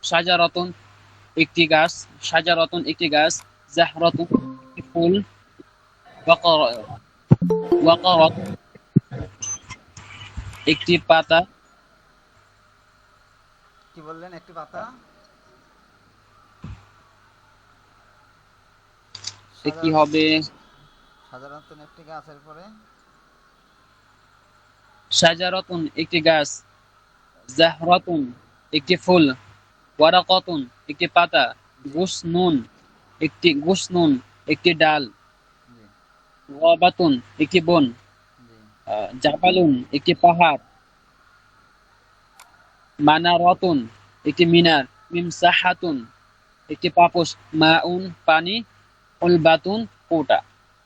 শাজারাতুন একটি গাছ, শাজারাতুন একটি গাছ, জাহরাতুন একটি ফুল, ওয়াকারা ওয়াকারাতুন একটি পাতা, কি বললেন? একটি পাতা? কি সাধারণ হবে? সাধারণত একটি গাছের পরে শাজারাতুন একটি গাছ, জাহরাতুন একটি ফুল, ওয়ারাকাতুন একটি পাতা, জি গুসনুন একটি ডাল, জি ওয়াবাতুন একটি বন, জি জাবালুন একটি পাহাড়, মানারাতুন একটি মিনার, মিমসাহাতুন একটি পাপোশ, মাউন পানি, উলবাতুন কৌটা।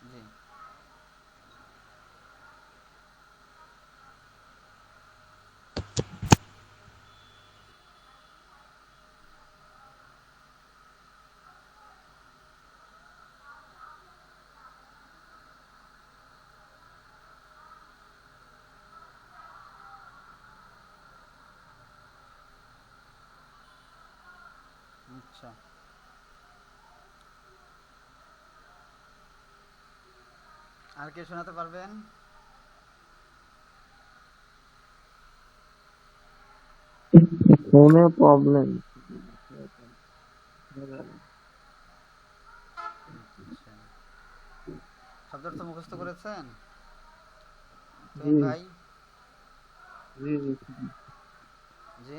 জি। আচ্ছা, আর কে শোনাতে পারবেন? ফোনে প্রবলেম। আচ্ছা, শব্দার্থ মুখস্থ করেছেন জি তুহিন ভাই? জি জি। জি।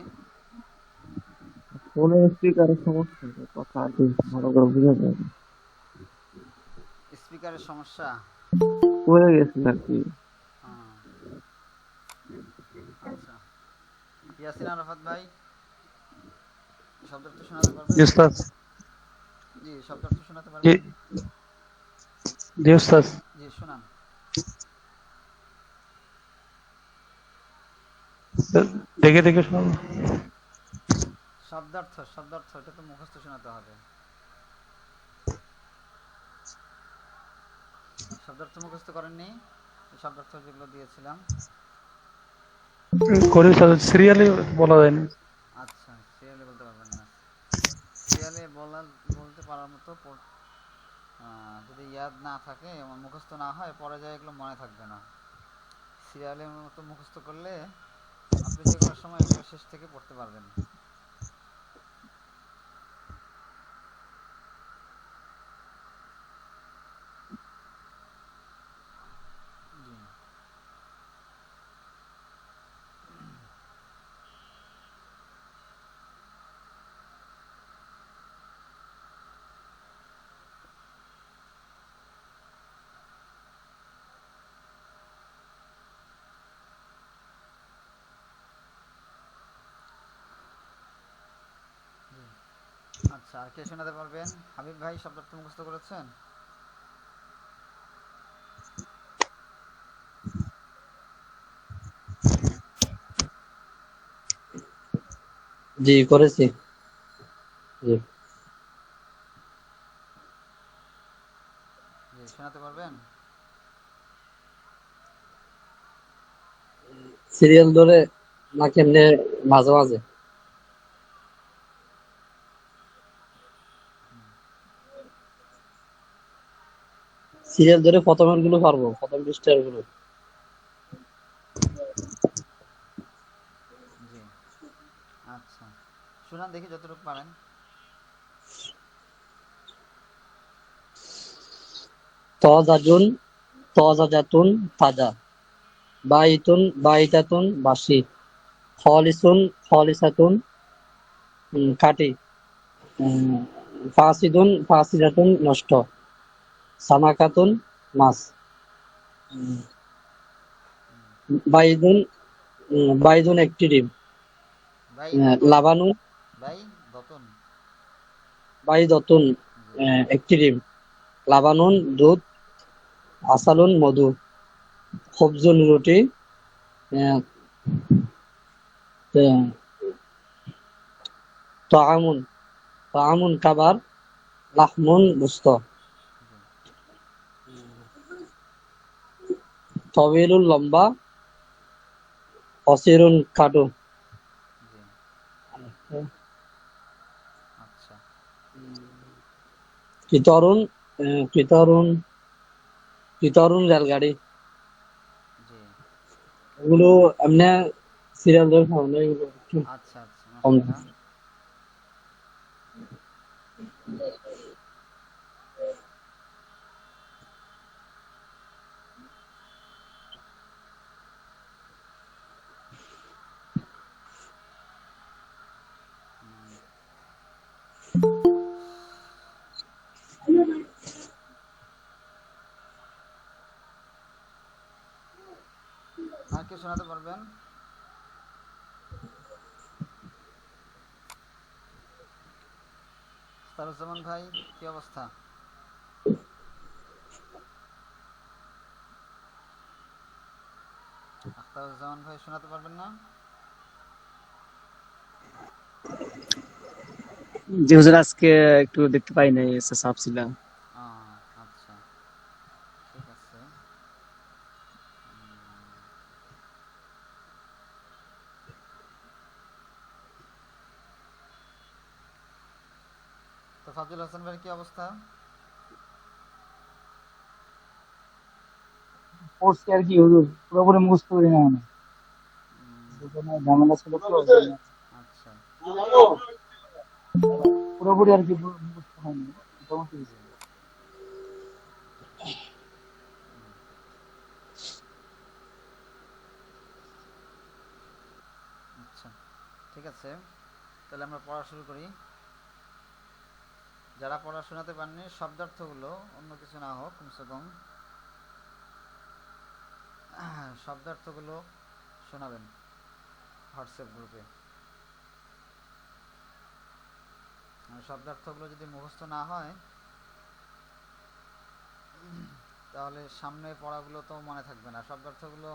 ফোনের স্পিকারের সমস্যা, কথা আর কি ভালো করে বুঝা যায় না। স্পিকারের সমস্যা? পড়ে গেছিল আর কি। হ্যাঁ, আচ্ছা। ইয়াসিন আরাফাত ভাই, শব্দার্থ শোনাতে জি পারবেন? উস্তাদ। জি, শব্দার্থ শোনাতে জি পারবেন? জি উস্তাদ। জি, শোনান। দেখে দেখে শোনাবো। শব্দার্থ এটা তো মুখস্থ শোনাতে হবে। শব্দার্থ মুখস্থ করেননি? শব্দার্থ যেগুলো দিয়েছিলাম। করি উস্তাদ, সিরিয়ালি বলা যায় না। আচ্ছা, সিরিয়ালে বলতে পারবেন না। সিরিয়ালে বলতে পারার মতো যদি ইয়াদ না থাকে, মুখস্থ না হয়, পরে যায় এগুলো মনে থাকবে না। সিরিয়ালের মতো মুখস্থ করলে আপনি যে কোনো সময় এগুলো শেষ থেকে পড়তে পারবেন। জি। জি। আচ্ছা, আর কে শোনাতে পারবেন? হাবিব ভাই, শব্দার্থ মুখস্থ করেছেন? জি করেছি। জি। জি, শোনাতে পারবেন? সিরিয়াল ধরে না কেমনে? মাঝে মাঝে সিরিয়াল ধরে প্রথমের গুলো পারবো, প্রথম পৃষ্ঠার গুলো। জি। আচ্ছা, শোনান দেখি যতটুকু পারেন। তজাজুন, তজাজাতুন তাজা, বাইতুন বাইতাতুন বাসি, খলিসুন খলিসাতুন কাটি, উম, ফাসিদুন ফাসিদাতুন নষ্ট, সামাকাতুন মাছ, বাইদুন বাইদুন একটি ডিম, ভাই দতন। লাবানুন ভাই দতন। বাইদতুন জি। একটি ডিম, লাবানুন দুধ, আসালুন মধু, খবজুন রুটি, আহ, তাআমুন তাআমুন খাবার, লাহমুন গোশত, জি। তওয়িলুন লম্বা, কসিরুন খাটো। জি। আচ্ছা। কি তরুণ কি তরুণ কি তরুণ রেলগাড়ি, জি। এগুলো এমনি সিরিয়াল ধরে খাওয়া না, এগুলো একটু আচ্ছা আচ্ছা, কম। মাশাআল্লাহ। হুম। আর কি শোনাতে পারবেন? সারুজ্জামান ভাই, কি অবস্থা? আখতারুজ্জামান ভাই শোনাতে পারবেন না? জি হুজুর, আজকে একটু দেখতে পাই নাই, চাপ ছিলাম। আচ্ছা, ঠিক আছে। তো ফাজুল হাসান ভাইয়ের কি অবস্থা? পড়ছি আর কি হুজুর, পুরোপুরি মুখস্থ করি না মানে, এখানে ঝামেলা ছিল তো ওই জন্য। আচ্ছা। পুরোপুরি আর কি মুখস্থ হয়নি, মোটামুটি। জি। আচ্ছা, ঠিক আছে, তাহলে আমরা পড়া শুরু করি। যারা পড়া শোনাতে পারেননি, শব্দার্থগুলো অন্য কিছু না হোক, কমসে কম শব্দার্থগুলো শোনাবেন হোয়াটসঅ্যাপ গ্রুপে। শব্দার্থগুলো যদি মুখস্থ না হয় তাহলে সামনে পড়াগুলো তো মনে থাকবে না। শব্দার্থগুলো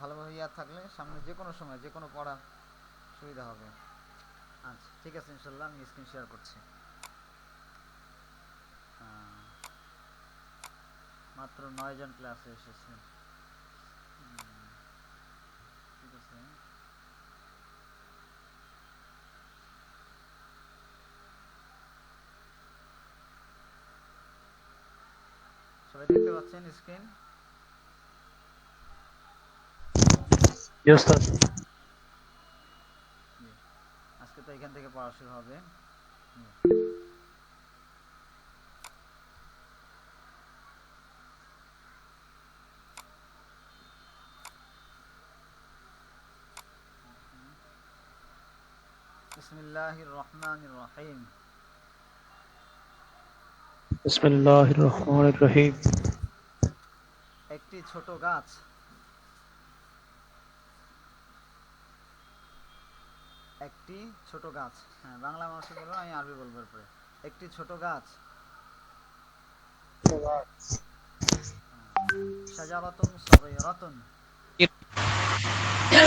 ভালোভাবে ইয়াদ থাকলে সামনে যে কোনো সময় যে কোনো পড়া সুবিধা হবে। আচ্ছা, ঠিক আছে, ইনশাল্লাহ আমি স্ক্রিন শেয়ার করছি। মাত্র 9 জন ক্লাসে এসেছে। ঠিক আছে, সবাই দেখতে পাচ্ছেন স্ক্রিন? জি উস্তাদ। আজকে তো এখান থেকে পড়া শুরু হবে। বিসমিল্লাহির রহমানির রহিম। বিসমিল্লাহির রহমানির রহিম। একটি ছোট গাছ। একটি ছোট গাছ, হ্যাঁ, বাংলা মানুষে বলবো, আমি আরবি বলবো এরপরে। একটি ছোট গাছ। শাজারাতুন সাগীরাতুন।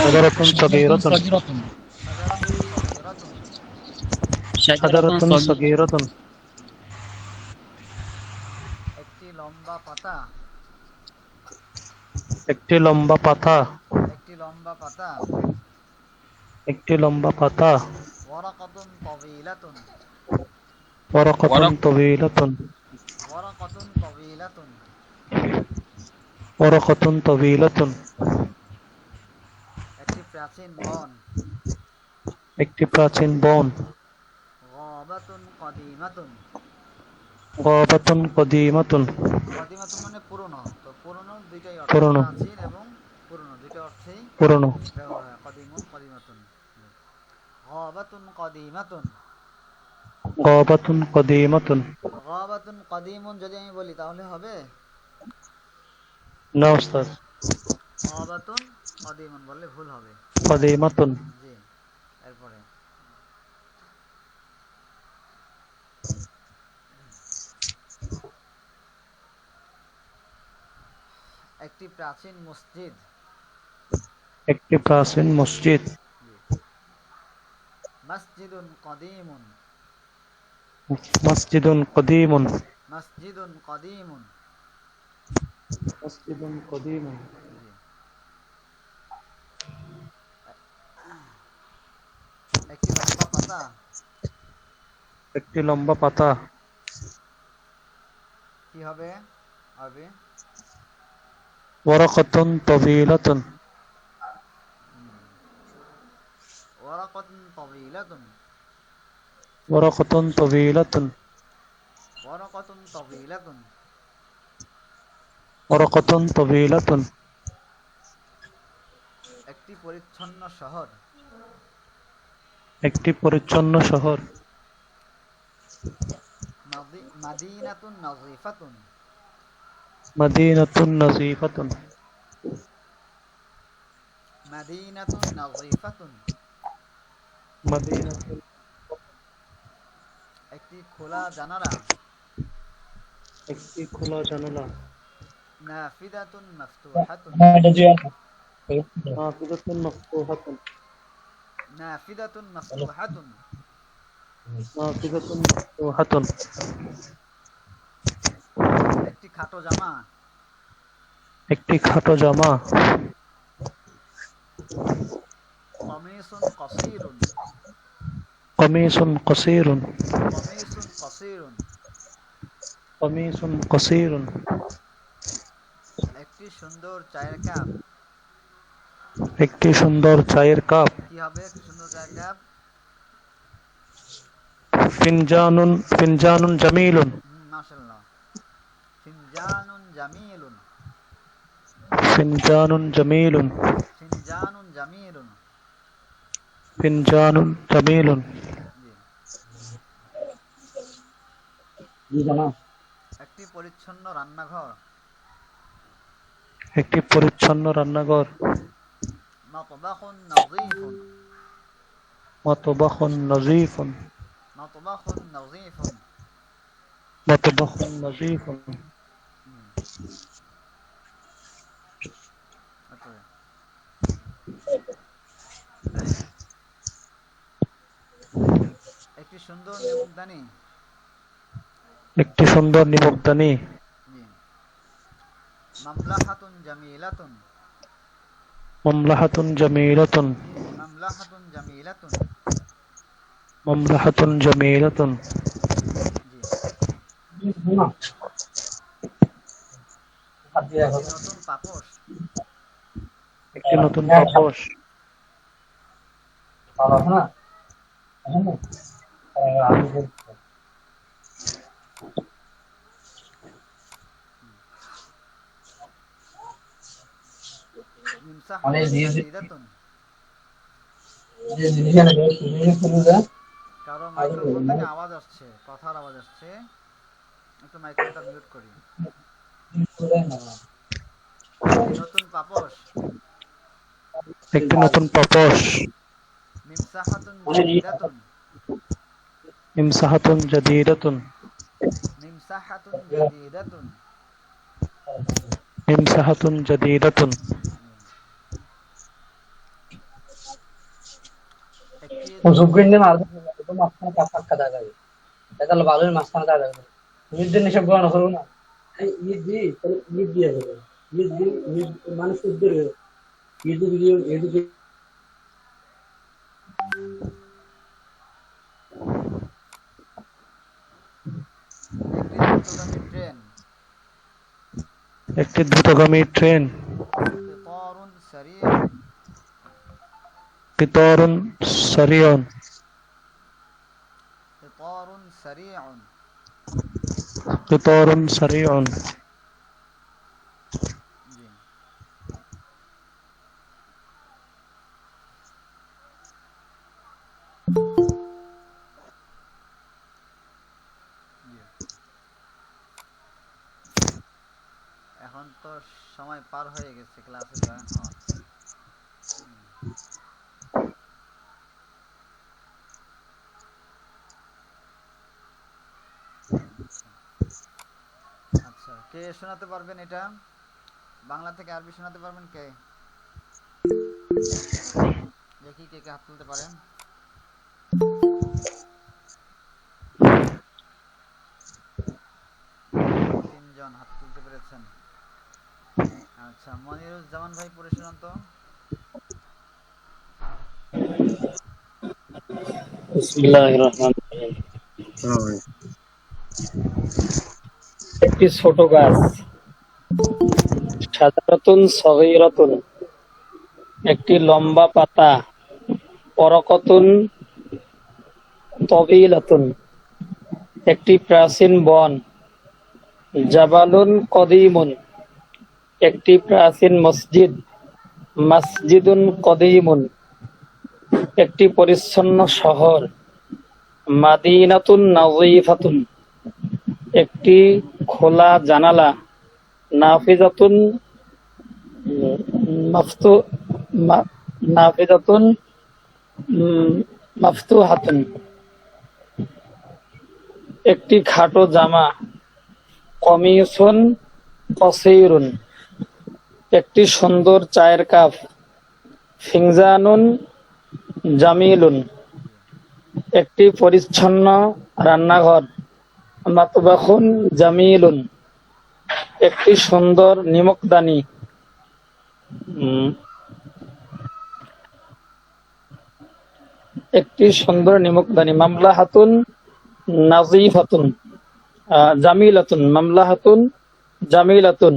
সাদারাতুন সাগীরাতুন। শাজারাতুন সাগীরাতুন। সাদারাতুন সাগীরাতুন। একটি লম্বা পাতা। একটি লম্বা পাতা। একটি লম্বা পাতা। একটি লম্বা পাতা। ওয়ারাকাতুন তাওয়ীলাতুন। ওয়ারাকাতুন তাওয়ীলাতুন। ওয়ারাকাতুন তাওয়ীলাতুন। ওয়ারাকাতুন তাওয়ীলাতুন। একটি প্রাচীন বন। একটি প্রাচীন বন। গাবাতুন কদিমাতুন। গাবাতুন কদিমাতুন। কদিমাতুন মানে পুরনো, তো পুরনো দুইটাই অর্থ, পুরনো। প্রাচীন এবং পুরনো দুইটা অর্থেই পুরনো। ব্যবহার হয়। কদিমুন কদিমাতুন। গাবাতুন কদিমাতুন। গাবাতুন কদিমাতুন। গাবাতুন কদিমুন যদি আমি বলি তাহলে হবে? না উস্তাদ, গাবাতুন কদিমুন বললে ভুল হবে। কদিমাতুন। জি, এরপরে একটি প্রাচীন মসজিদ। একটি প্রাচীন মসজিদ। জি, মসজিদুন কদিমুন। মসজিদুন কদিমুন। মসজিদুন কদিমুন। মসজিদুন কদিমুন। জি, একটি লম্বা পাতা। একটি লম্বা পাতা। কি হবে আরবি? ওয়ারাকাতুন তাওয়িলাতুন। ওয়ারাকাতুন তাওয়িলাতুন। ওয়ারাকাতুন তাওয়িলাতুন। ওয়ারাকাতুন তাওয়িলাতুন। ওয়ারাকাতুন তাওয়িলাতুন। একটি পরিচ্ছন্ন শহর। একটি পরিচ্ছন্ন শহর। মাদিনাতুন নাযিফাতুন। মাদিনাতুন নাযিফাতুন। মাদিনাতুন নাযিফাতুন। মাদিনাতুন। একটি খোলা জানালা। একটি খোলা জানালা। নাফিদাতুন মাফতুহাতুন। হ্যাঁ এটা জিয়া নাফিদাতুন মাফতুহাতুন। নাফিদাতুন মাফতুহাতুন। নাফিদাতুন মাফতুহাতুন। একটি খাটো জামা। একটি খাটো জামা। কমিসুন কসীরুন। কমিসুন কসীরুন। কমিসুন কসীরুন। কমিসুন কসীরুন। একটি সুন্দর চায়ের কাপ। একটি সুন্দর চায়ের কাপ। কি হবে একটি সুন্দর চায়ের কাপ? ফিনজানুন ফিনজানুন জামিলুন। মাশাআল্লাহ। ফিনজানুন জামিলুন। ফিনজানুন জামিলুন। ফিনজানুন জামিলুন। ফিনজানুন জামিলুন। জি। জি জানা একটি পরিচ্ছন্ন রান্নাঘর। একটি পরিচ্ছন্ন রান্নাঘর। মাতবাখুন নাযীফুন। মাতবাখুন নাযীফুন। মাতবাখুন নাযীফুন। মাতবাখুন নাযীফুন। আচ্ছা। একটি সুন্দর নিমকদানি। একটি সুন্দর নিমকদানি। জি। মামলাহাতুন জামিলাতুন। মামলাহাতুন জামিলাতুন। মামলাহাতুন জামিলাতুন। মামলাহাতুন জামিলাতুন। জি। না হাত দিয়া একটি হবে নতুন পাপোশ। একটি নতুন পাপোশ। ভালো না হ্যাঁ আমি অনেক মিমসাহাতুন দিয়ে জাদিদাতুন। যে জিনিসটা না তুমি শুরু দা কারো আগে মাইক্রোফোন না থেকে আওয়াজ আসছে, কথার আওয়াজ আসছে, একটু মাইক্রোফোনটা মিউট করি। করে না একটি নতুন পাপোশ। একটি নতুন পাপোশ। মিমসাহাতুন অনেক জাদিদাতুন। ইমসাহাতুন জাদিদাতুন। মিমসাহাতুন জাদিদাতুন। ইমসাহাতুন জাদিদাতুন। একটি সুগ্রিন্ডে মাছ তো মাছখানে কাঁচা কাদা যাবে এটা হলো ভালোই মাছখানে কাদা যাবে ঈদ দিন এসব গণনা করবো না ঈদ দি ঈদ দিয়ে হবে ঈদ দি ঈদ মানুষ ঈদ দিয়ে ঈদ দিয়ে ঈদ দিয়ে একটি দ্রুতগামী ট্রেন। একটি দ্রুতগামী ট্রেন। কিতারুন সারিউন। কিতারুন সারিউন। কিতারুন সারিউন। কিতারুন সারিউন। জি। জি। এখন তো সময় পার হয়ে গেছে ক্লাসে জয়েন হওয়ার। আচ্ছা, কে শোনাতে পারবেন এটা? বাংলা থেকে আরবি শোনাতে পারবেন কে? দেখি কে কে হাত তুলতে পারেন। তিনজন হাত তুলতে পেরেছেন। আচ্ছা, মনিরুজ্জামান ভাই পড়ে শোনান তো। বিসমিল্লাহির রহমানির রহিম একটি ছোট গাছ। শাজারাতুন সগীরাতুন, একটি লম্বা পাতা। ওয়ারাকাতুন তাওয়িলাতুন, একটি প্রাচীন বন। জাবালুন কদীমুন, একটি প্রাচীন মসজিদ। মসজিদুন কদীমুন, একটি পরিচ্ছন্ন শহর। মাদিনাতুন নাযীফাতুন, একটি খোলা জানালা। নাফিজাতুন মাফতু মা- নাফিজাতুন মাফতুহাতুন, একটি খাটো জামা। কমিসুন কসীরুন, একটি সুন্দর চায়ের কাপ। ফিনজানুন জামিলুন, একটি পরিচ্ছন্ন রান্নাঘর। মাতবাখুন জামিলুন, একটি সুন্দর নিমকদানি। উম, একটি সুন্দর নিমকদানি। মামলাহাতুন নাযীফাতুন জামিলাতুন, মামলাহাতুন জামিলাতুন,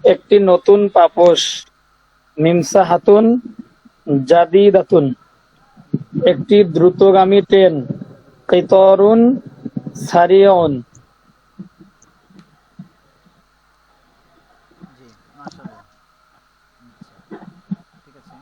একটি নতুন পাপোশ। মিমসাহাতুন জাদিদাতুন, একটি দ্রুতগামী ট্রেন। কিতারুন সারিয়ুন। জি, মাশাআল্লাহ। আচ্ছা, ঠিক আছে।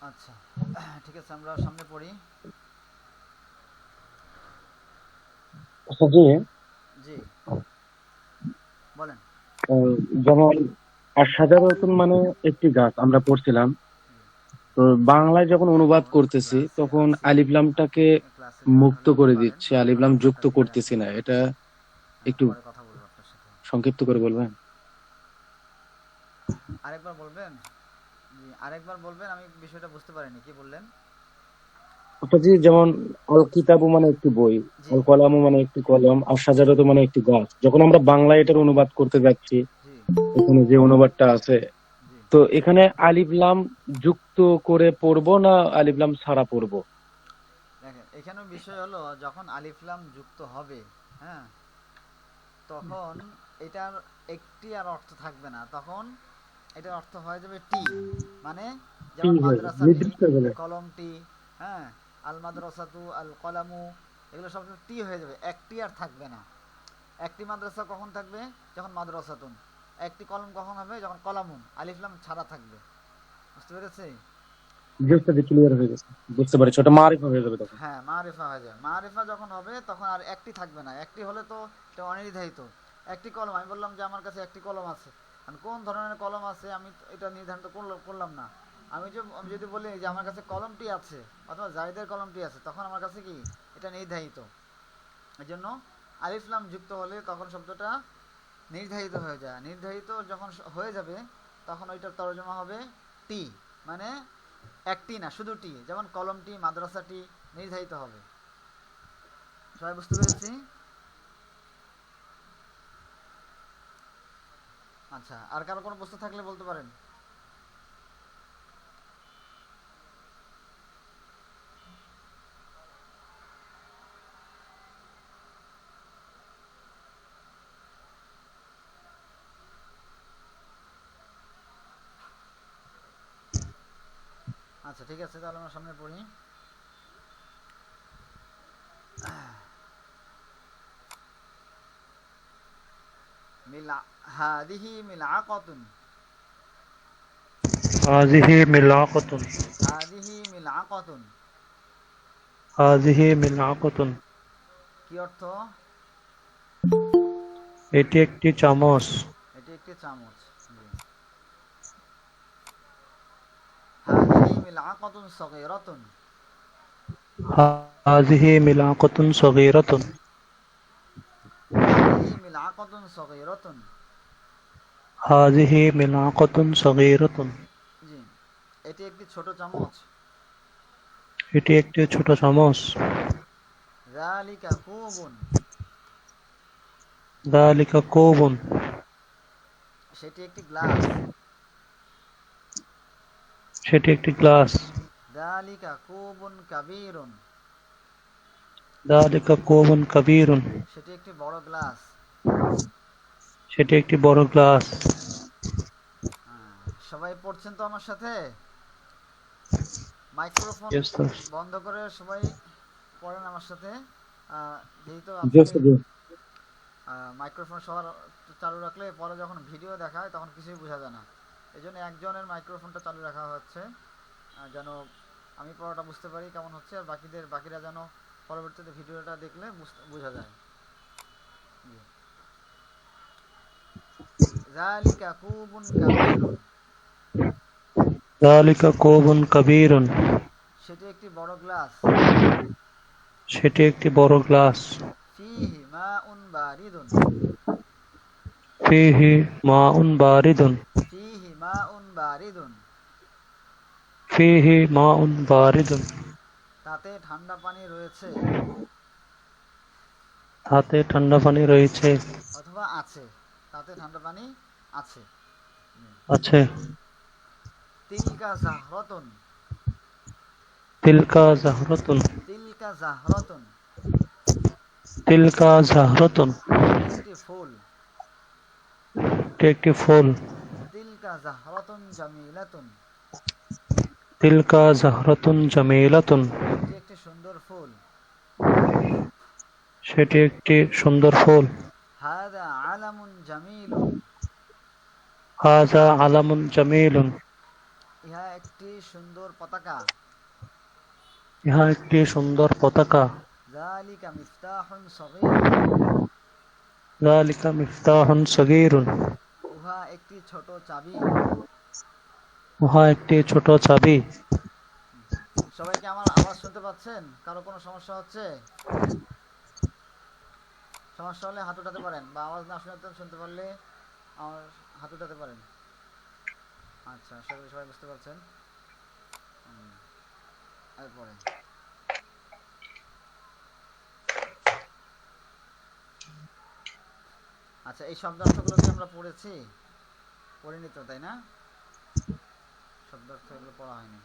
আচ্ছা, ঠিক আছে, আমরা সামনে পড়ি। আচ্ছা জি, জি, বলেন। আহ, যেমন আশাজারাতুন মানে একটি গাছ আমরা পড়ছিলাম। তো বাংলায় যখন অনুবাদ যেমন করতেছি ক্লাসে তখন আছি, আলিফ লামটাকে ক্লাসে যেমন মুক্ত যদি করে পারেন দিচ্ছে, তাহলে আলিফ লাম আপনার যুক্ত কাছে করতেছি রাখবেন। না। এটা একটু পরে কথা বলবো আপনার সাথে। সংক্ষিপ্ত করে বলবেন? আরেকবার বলবেন? জি, আরেকবার বলবেন, আমি বিষয়টা বুঝতে পারিনি, কি বললেন? অর্থাৎ যে যেমন আল কিতাবু মানে একটি বই, জি, আল কলামু মানে একটি কলম, আর সাজারাতু মানে একটি গাছ। যখন আমরা বাংলায় এটার অনুবাদ করতে যাচ্ছি, জি, এখানে যে অনুবাদটা আছে, জি। তো এখানে আলিফ লাম যুক্ত করে পড়বো না আলিফ লাম ছাড়া পড়বো? দেখেন, এখানে বিষয় হলো যখন আলিফলাম যুক্ত হবে, হ্যাঁ, তখন এটার একটি আর অর্থ থাকবে না, তখন এটার অর্থ হয়ে যাবে টি। মানে কি যেমন হয়ে মাদ্রাসাটি, নির্দিষ্ট বলে? কলমটি, হ্যাঁ, আল মাদ্রাসাতু, আল কলামু, এগুলো সব টি হয়ে যাবে, একটি আর থাকবে না। একটি মাদ্রাসা কখন থাকবে? যখন মাদ্রাসাতুন। একটি কলম কখন হবে? যখন কলামুন, আলিফলাম ছাড়া থাকবে। বুঝতে পেরেছি? জিনিসটা ক্লিয়ার হয়ে গেছে, বুঝতে পারছি। ওটা মারিফা হয়ে যাবে তখন। হ্যাঁ, মারিফা হয়ে যাবে। মারিফা যখন হবে তখন আর একটি থাকবে না। একটি হলে তো এটা অনির্ধারিত। একটি কলম, আমি বললাম যে আমার কাছে একটি কলম আছে, কারণ কোন ধরনের কলম আছে আমি এটা নির্ধারণ করলাম না। আমি যদি বলি যে আমার কাছে কলমটি আছে অথবা জাহিদের কলমটি আছে, তখন আমার কাছে কি এটা নির্ধারিত। এই জন্য আলিফলাম যুক্ত হলে তখন শব্দটা নির্ধারিত হয়ে যায়। নির্ধারিত যখন হয়ে যাবে তখন ওইটার তর্জমা হবে টি, মানে একটি না, শুধু টি। যেমন কলমটি, মাদ্রাসাটি নির্ধারিত হবে। সবাই বুঝতে পেরেছি? আচ্ছা, আর কারো কোনো প্রশ্ন থাকলে বলতে পারেন। আচ্ছা, ঠিক আছে, তাহলে আমরা সামনে পড়ি। মিলা হাদিহি মিলআকাতুন। হাযিহি মিলআকাতুন। হাদিহি মিলআকাতুন হাযিহি মিলআকাতুন। কি অর্থ? এটি একটি চামচ। এটি একটি চামচ। জি। হাদিহি মিলআকাতুন সগীরাতুন। হাযিহি মিলআকাতুন সগীরাতুন। হাদিহি মিলআকাতুন সগীরাতুন। হাযিহি মিলআকাতুন সগীরাতুন। জি। এটি একটি ছোট চামচ। এটি একটি ছোট চামচ। যালিকা কুবুন। যালিকা কুবুন। সেটি একটি গ্লাস। সেটি একটি গ্লাস। যালিকা কুবুন কাবীরুন। যালিকা কুবুন কাবীরুন। সেটি একটি বড় গ্লাস। সেটি একটি বড় গ্লাস। হ্যাঁ, সবাই পড়ছেন তো আমার সাথে? Microphone Yes, sir. বন্ধ করে সবাই পড়েন আমার সাথে। যেহেতু জি আজকে স্যার। মাইক্রোফোন সবার চালু রাখলে পরে যখন ভিডিও দেখায় তখন কিছুই বোঝা যায় না। এই জন্য একজনের মাইক্রোফোনটা চালু রাখা হচ্ছে, যেন আমি পড়াটা বুঝতে পারি কেমন হচ্ছে, আর বাকিরা যেন পরবর্তীতে ভিডিওটা দেখলে বোঝা যায়। জি। যালিকা কুবুন কাবীরুন। যালিকা কুবুন কাবীরুন। সেটি একটি বড় গ্লাস। সেটি একটি বড় গ্লাস। ফীহি মাউন বারিদুন। ফীহি মাউন বারিদুন। ফীহি মাউন বারিদুন। ফীহি মাউন বারিদুন। তাতে ঠান্ডা পানি রয়েছে তাতে ঠান্ডা পানি রয়েছে। অথবা আছে। তাতে ঠান্ডা পানি আছে। আছে। তিলকা জাহরাতুন। তিলকা জাহরাতুন। তিলকা জাহরাতুন। তিলকা জাহরাতুন। সেটি একটি ফুল। এটি একটি ফুল। তিলকা জাহরাতুন জামিলাতুন। তিলকা জাহরাতুন জামিলাতুন। সেটি একটি সুন্দর ফুল। সেটি একটি সুন্দর ফুল। হাদা আলামুন জামিলুন। হাযা আলামুন জামিলুন। ইহা একটি সুন্দর পতাকা। ইহা একটি সুন্দর পতাকা। যালিকা মিফতাহুন সগীরুন। যালিকা মিফতাহুন সগীরুন। উহা একটি ছোট চাবি। উহা একটি ছোট চাবি। সবাই কি আমার আওয়াজ শুনতে পাচ্ছেন? কারো কোনো সমস্যা হচ্ছে? সমস্যা হলে হাত উঠাতে পারেন, বা আওয়াজ না শুনতে পারলে আমার হাত উঠাতে পারেন। আচ্ছা, সবাই বুঝতে পারছেন। এরপরে আচ্ছা, এই শব্দার্থগুলো কি আমরা পড়িনি তো, তাই না? শব্দার্থ এগুলো পড়া হয়নি।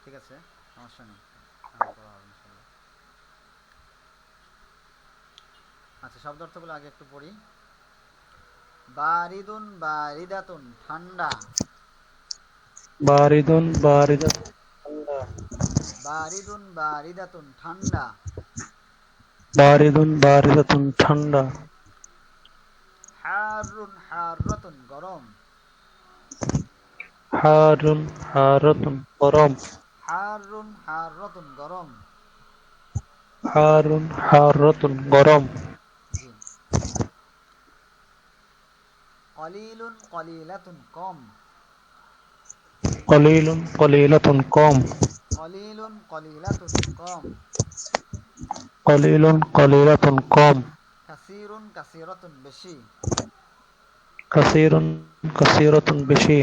ঠিক আছে, সমস্যা নেই, পড়া হবে ইনশাআল্লাহ। আচ্ছা, শব্দার্থগুলো আগে একটু পড়ি। বারিদুন বারিদাতুন ঠান্ডা। বারিদুন বারিদাতুন ঠান্ডা। বারিদুন বারিদাতুন ঠান্ডা। বারিদুন বারিদাতুন ঠান্ডা। হারুন হারাতুন গরম। হারুন হারাতুন গরম। হারুন হারাতুন গরম। হারুন হারাতুন গরম। জি। কলিলুন কলিলাতুন কম। কলিলুন কলিলাতুন কম। কলিলুন কলিলাতুন কম। কলিলুন কলিলাতুন কম। কাসিরুন কাসিরাতুন বেশি। কাসিরুন কাসিরাতুন বেশি।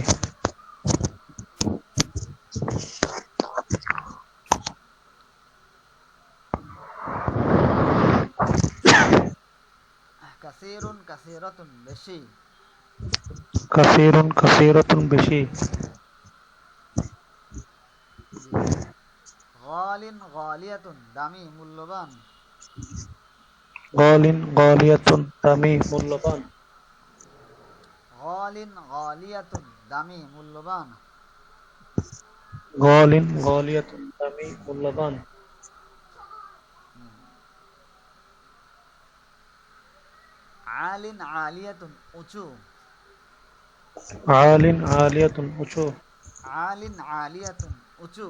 কাসিরুন কাসিরাতুন বেশি। কাসিরুন কাসিরাতুন বেশি। জি। গালিন গালিয়াতুন দামি মূল্যবান। গালিন গালিয়াতুন দামি মূল্যবান। গালিন গালিয়াতুন দামি মূল্যবান। গালিন গালিয়াতুন দামি মূল্যবান। আলিন আলিয়াতুন উঁচু, আলিন আলিয়াতুন উঁচু, আলিন আলিয়াতুন উঁচু।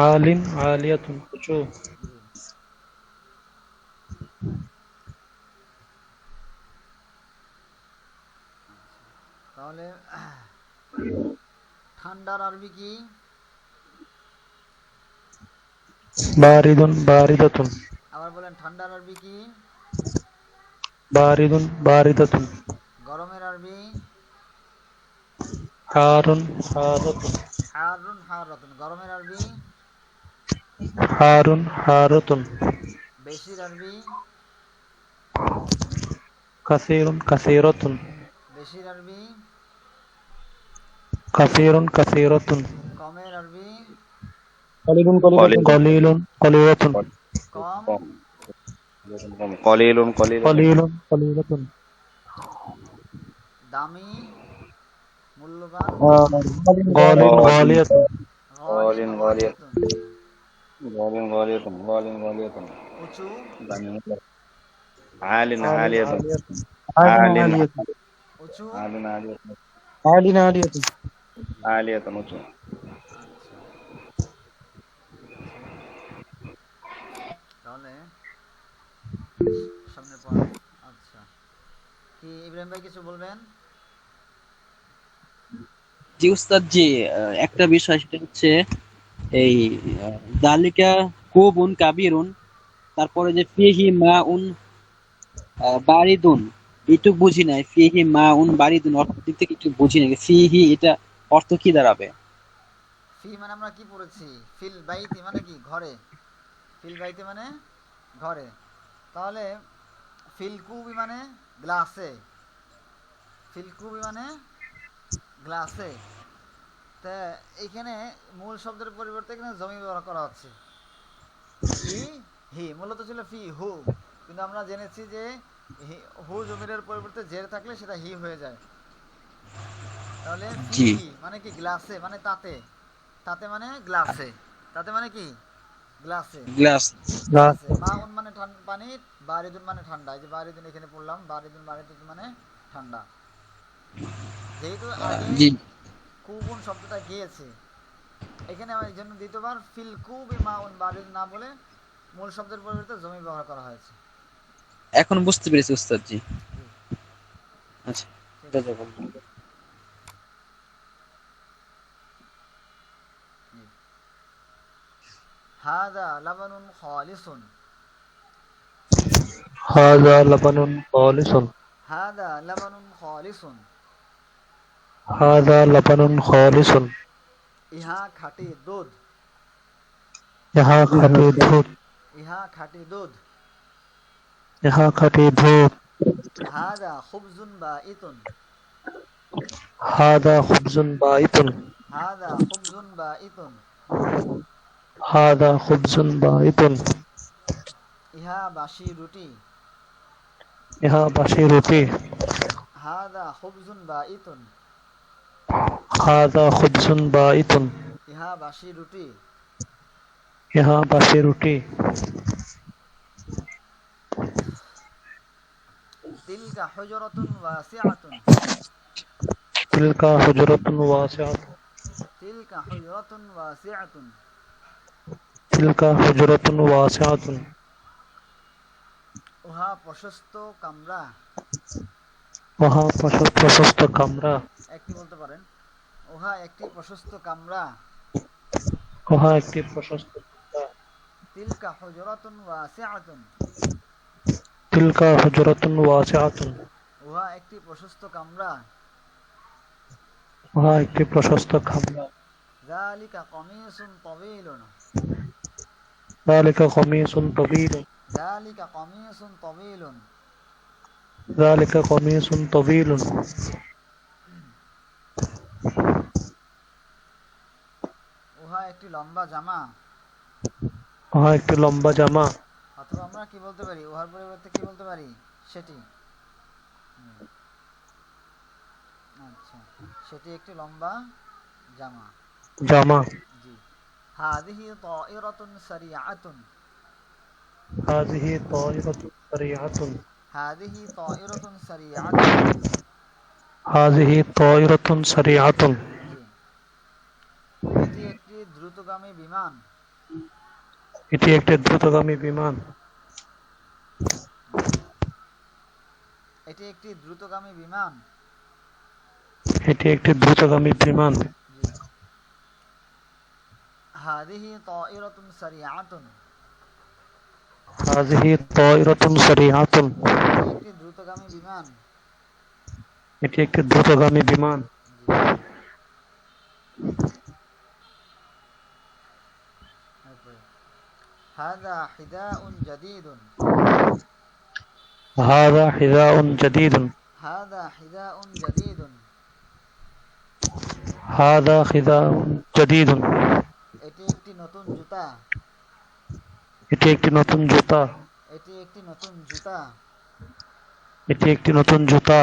আলিন আলিয়াতুন উঁচু, জি। তাহলে ঠান্ডার আরবি কি? বারিদুন বারিদাতুন, আবার বলেন ঠান্ডার আরবি কি? বারিদুন বারিদাতুন, গরমের আরবি? হারুন হারাতুন, হারুন হারাতুন। গরমের আরবি? হারুন হারাতুন, বেশির আরবি? কাসিরুন কাসিরাতুন, বেশির আরবি? কাসিরুন কাসিরাতুন, কমের আরবি? কলিলুন কলিলাতুন, কলিলুন কলিলাতুন, কম? কলিলুন কলিলাতুন, কলিলুন কলিলাতুন, দামি? মূল্যবান? গালিন গালিয়াতুন, গালিন গালিয়াতুন। গলিন উঁচু? আলিন আলিন আলিয়াতুন, আলিয়াতুন, আলিন উঁচু? আলিন আলিয়াতুন, আলিন আলিয়াতুন, আলিয়াতুন উঁচু। আচ্ছা, ঠিক আছে। তাহলে সামনে পর। আচ্ছা, কি ইব্রাহিম ভাই কিছু বলবেন? জি উস্তাদ জি, একটা বিষয় সেটা হচ্ছে এই জালিকা কুবুন কাবিরুন, তারপরে যে ফিহি মা উন বারিদুন, এইটুক বুঝি নাই। ফিহি মা উন বারিদুন অর্থ দিক থেকে একটু বুঝি নাই, ফিহি এটা অর্থ কি দাঁড়াবে? ফি মানে আমরা কি পড়েছি? ফিল বাইতি মানে কি? ঘরে। ফিল বাইতি মানে ঘরে। তাহলে ফিল কুবি মানে গ্লাসে। ফিল কুবি মানে গ্লাসে। তা এখানে মূল শব্দের পরিবর্তে এখানে জমি ব্যবহার করা হচ্ছে। ফি হি মূলত ছিল ফি হু, কিন্তু আমরা জেনেছি যে হু জমিরের পরিবর্তে জের থাকলে সেটা হি হয়ে যায়। তাহলে ফি জি, হি মানে কি? গ্লাসে মানে তাতে। তাতে মানে গ্লাসে। তাতে মানে কি? গ্লাসে। গ্লাস। গ্লাসে। মা উন মানে পানি, বারিদুন মানে ঠান্ডা। এই যে বারিদুন এখানে পড়লাম, বারিদুন বারিদুন মানে ঠান্ডা। যেহেতু আগে জি, কুবুন শব্দটা গিয়েছে, এখানে আমার এই জন্য দ্বিতীয়বার ফিল কুবি মা উন বারিদুন না বলে মূল শব্দের পরিবর্তে জমি ব্যবহার করা হয়েছে। এখন বুঝতে পেরেছি উস্তাদ জি। জি, আচ্ছা, ঠিক আছে। জাযাকাল্লাহ। জি। হাদা লাবানুন খালিসুন। হাযা লাবানুন খালিসুন, হাদা লাবানুন খালিসুন। হাযা লাবানুন খালিসুন, ইহা খাঁটি দুধ। ইহা খাঁটি দুধ, ইহা খাঁটি দুধ। ইহা খাঁটি দুধ, হাদা খুবজুন বা ইতুন। হাযা খুবজুন বাইতুন, হাদা খুবজুন বা ইতুন। হাযা খুবজুন বাইতুন, ইহা বাসি রুটি। ইহা বাসি রুটি, হাদা খুবজুন বা ইতুন। হাযা খুবজুন বাইতুন, ইহা বাসি রুটি। ইহা বাসি রুটি, তিলকা হুজরাতুন ওয়াসিআতুন। তিলকা হুজরাতুন ওয়াসিআতুন, তিলকা হুজরাতুন ওয়াসিআতুন। তিলকা হুজরাতুন ওয়াসিআতুন, উহা প্রশস্ত কামরা। উহা প্রশস্ত কামরা, একটি বলতে পারেন। উহা একটি প্রশস্ত কামরা। উহা একটি প্রশস্ত কামরা, তিলকা হুজরাতুন ওয়াসিআতুন। তিলকা হুজরাতুন ওয়াসিআতুন, উহা একটি প্রশস্ত কামরা। উহা একটি প্রশস্ত কামরা, যালিকা কমিসুন তাওয়ীলুন। যালিকা কমিসুন তাওয়ীলুন, যালিকা কমিসুন তাওয়ীলুন। যালিকা কমিসুন তাওয়ীলুন, উহা একটি লম্বা জামা। উহা একটি লম্বা জামা, অথবা আমরা কি বলতে পারি? উহার পরিবর্তে কি বলতে পারি? সেটি। আচ্ছা, সেটি একটি লম্বা জামা। জামা, জি। হাযিহি তায়রাতুন সারিআতুন। হাযিহি তায়রাতুন সারিআতুন, হাদিহি তায়রাতুন সারিআতুন। هذه طائرة سريعة জি, এটি একটি দ্রুতগামী বিমান। এটি একটি দ্রুতগামী বিমান এটি একটি দ্রুতগামী বিমান। এটি একটি দ্রুতগামী বিমান জি, হাদিহি তায়রাতুন সারিআতুন। هذه طائرة سريعة এটি একটি দ্রুতগামী বিমান। এটি একটি দ্রুতগামী বিমান জি, এরপরে হাদা হিদাউন জাদীদুন। هذا حذاء جديد হাদা হিদাউন জাদীদুন। هذا حذاء جديد এটি একটি নতুন জুতা। এটি একটি নতুন জুতা এটি একটি নতুন জুতা। এটি একটি নতুন জুতা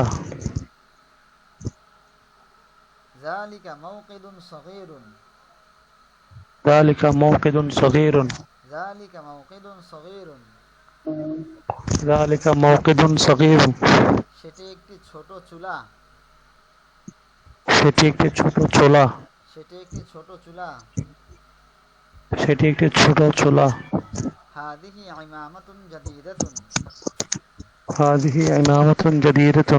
যালিকা মাওকিদুন সগীরুন। ذلك موقد صغير যালিকা মাওকিদুন সগীরুন। ذلك موقد صغير সেটি একটি ছোট চুলা। সেটি একটি ছোট চোলা সেটি একটি ছোট চুলা। সেটি একটি ছোট চোলা হাদিহি ইমামাতুন জাদীদাতুন। هذه عمامة جديدة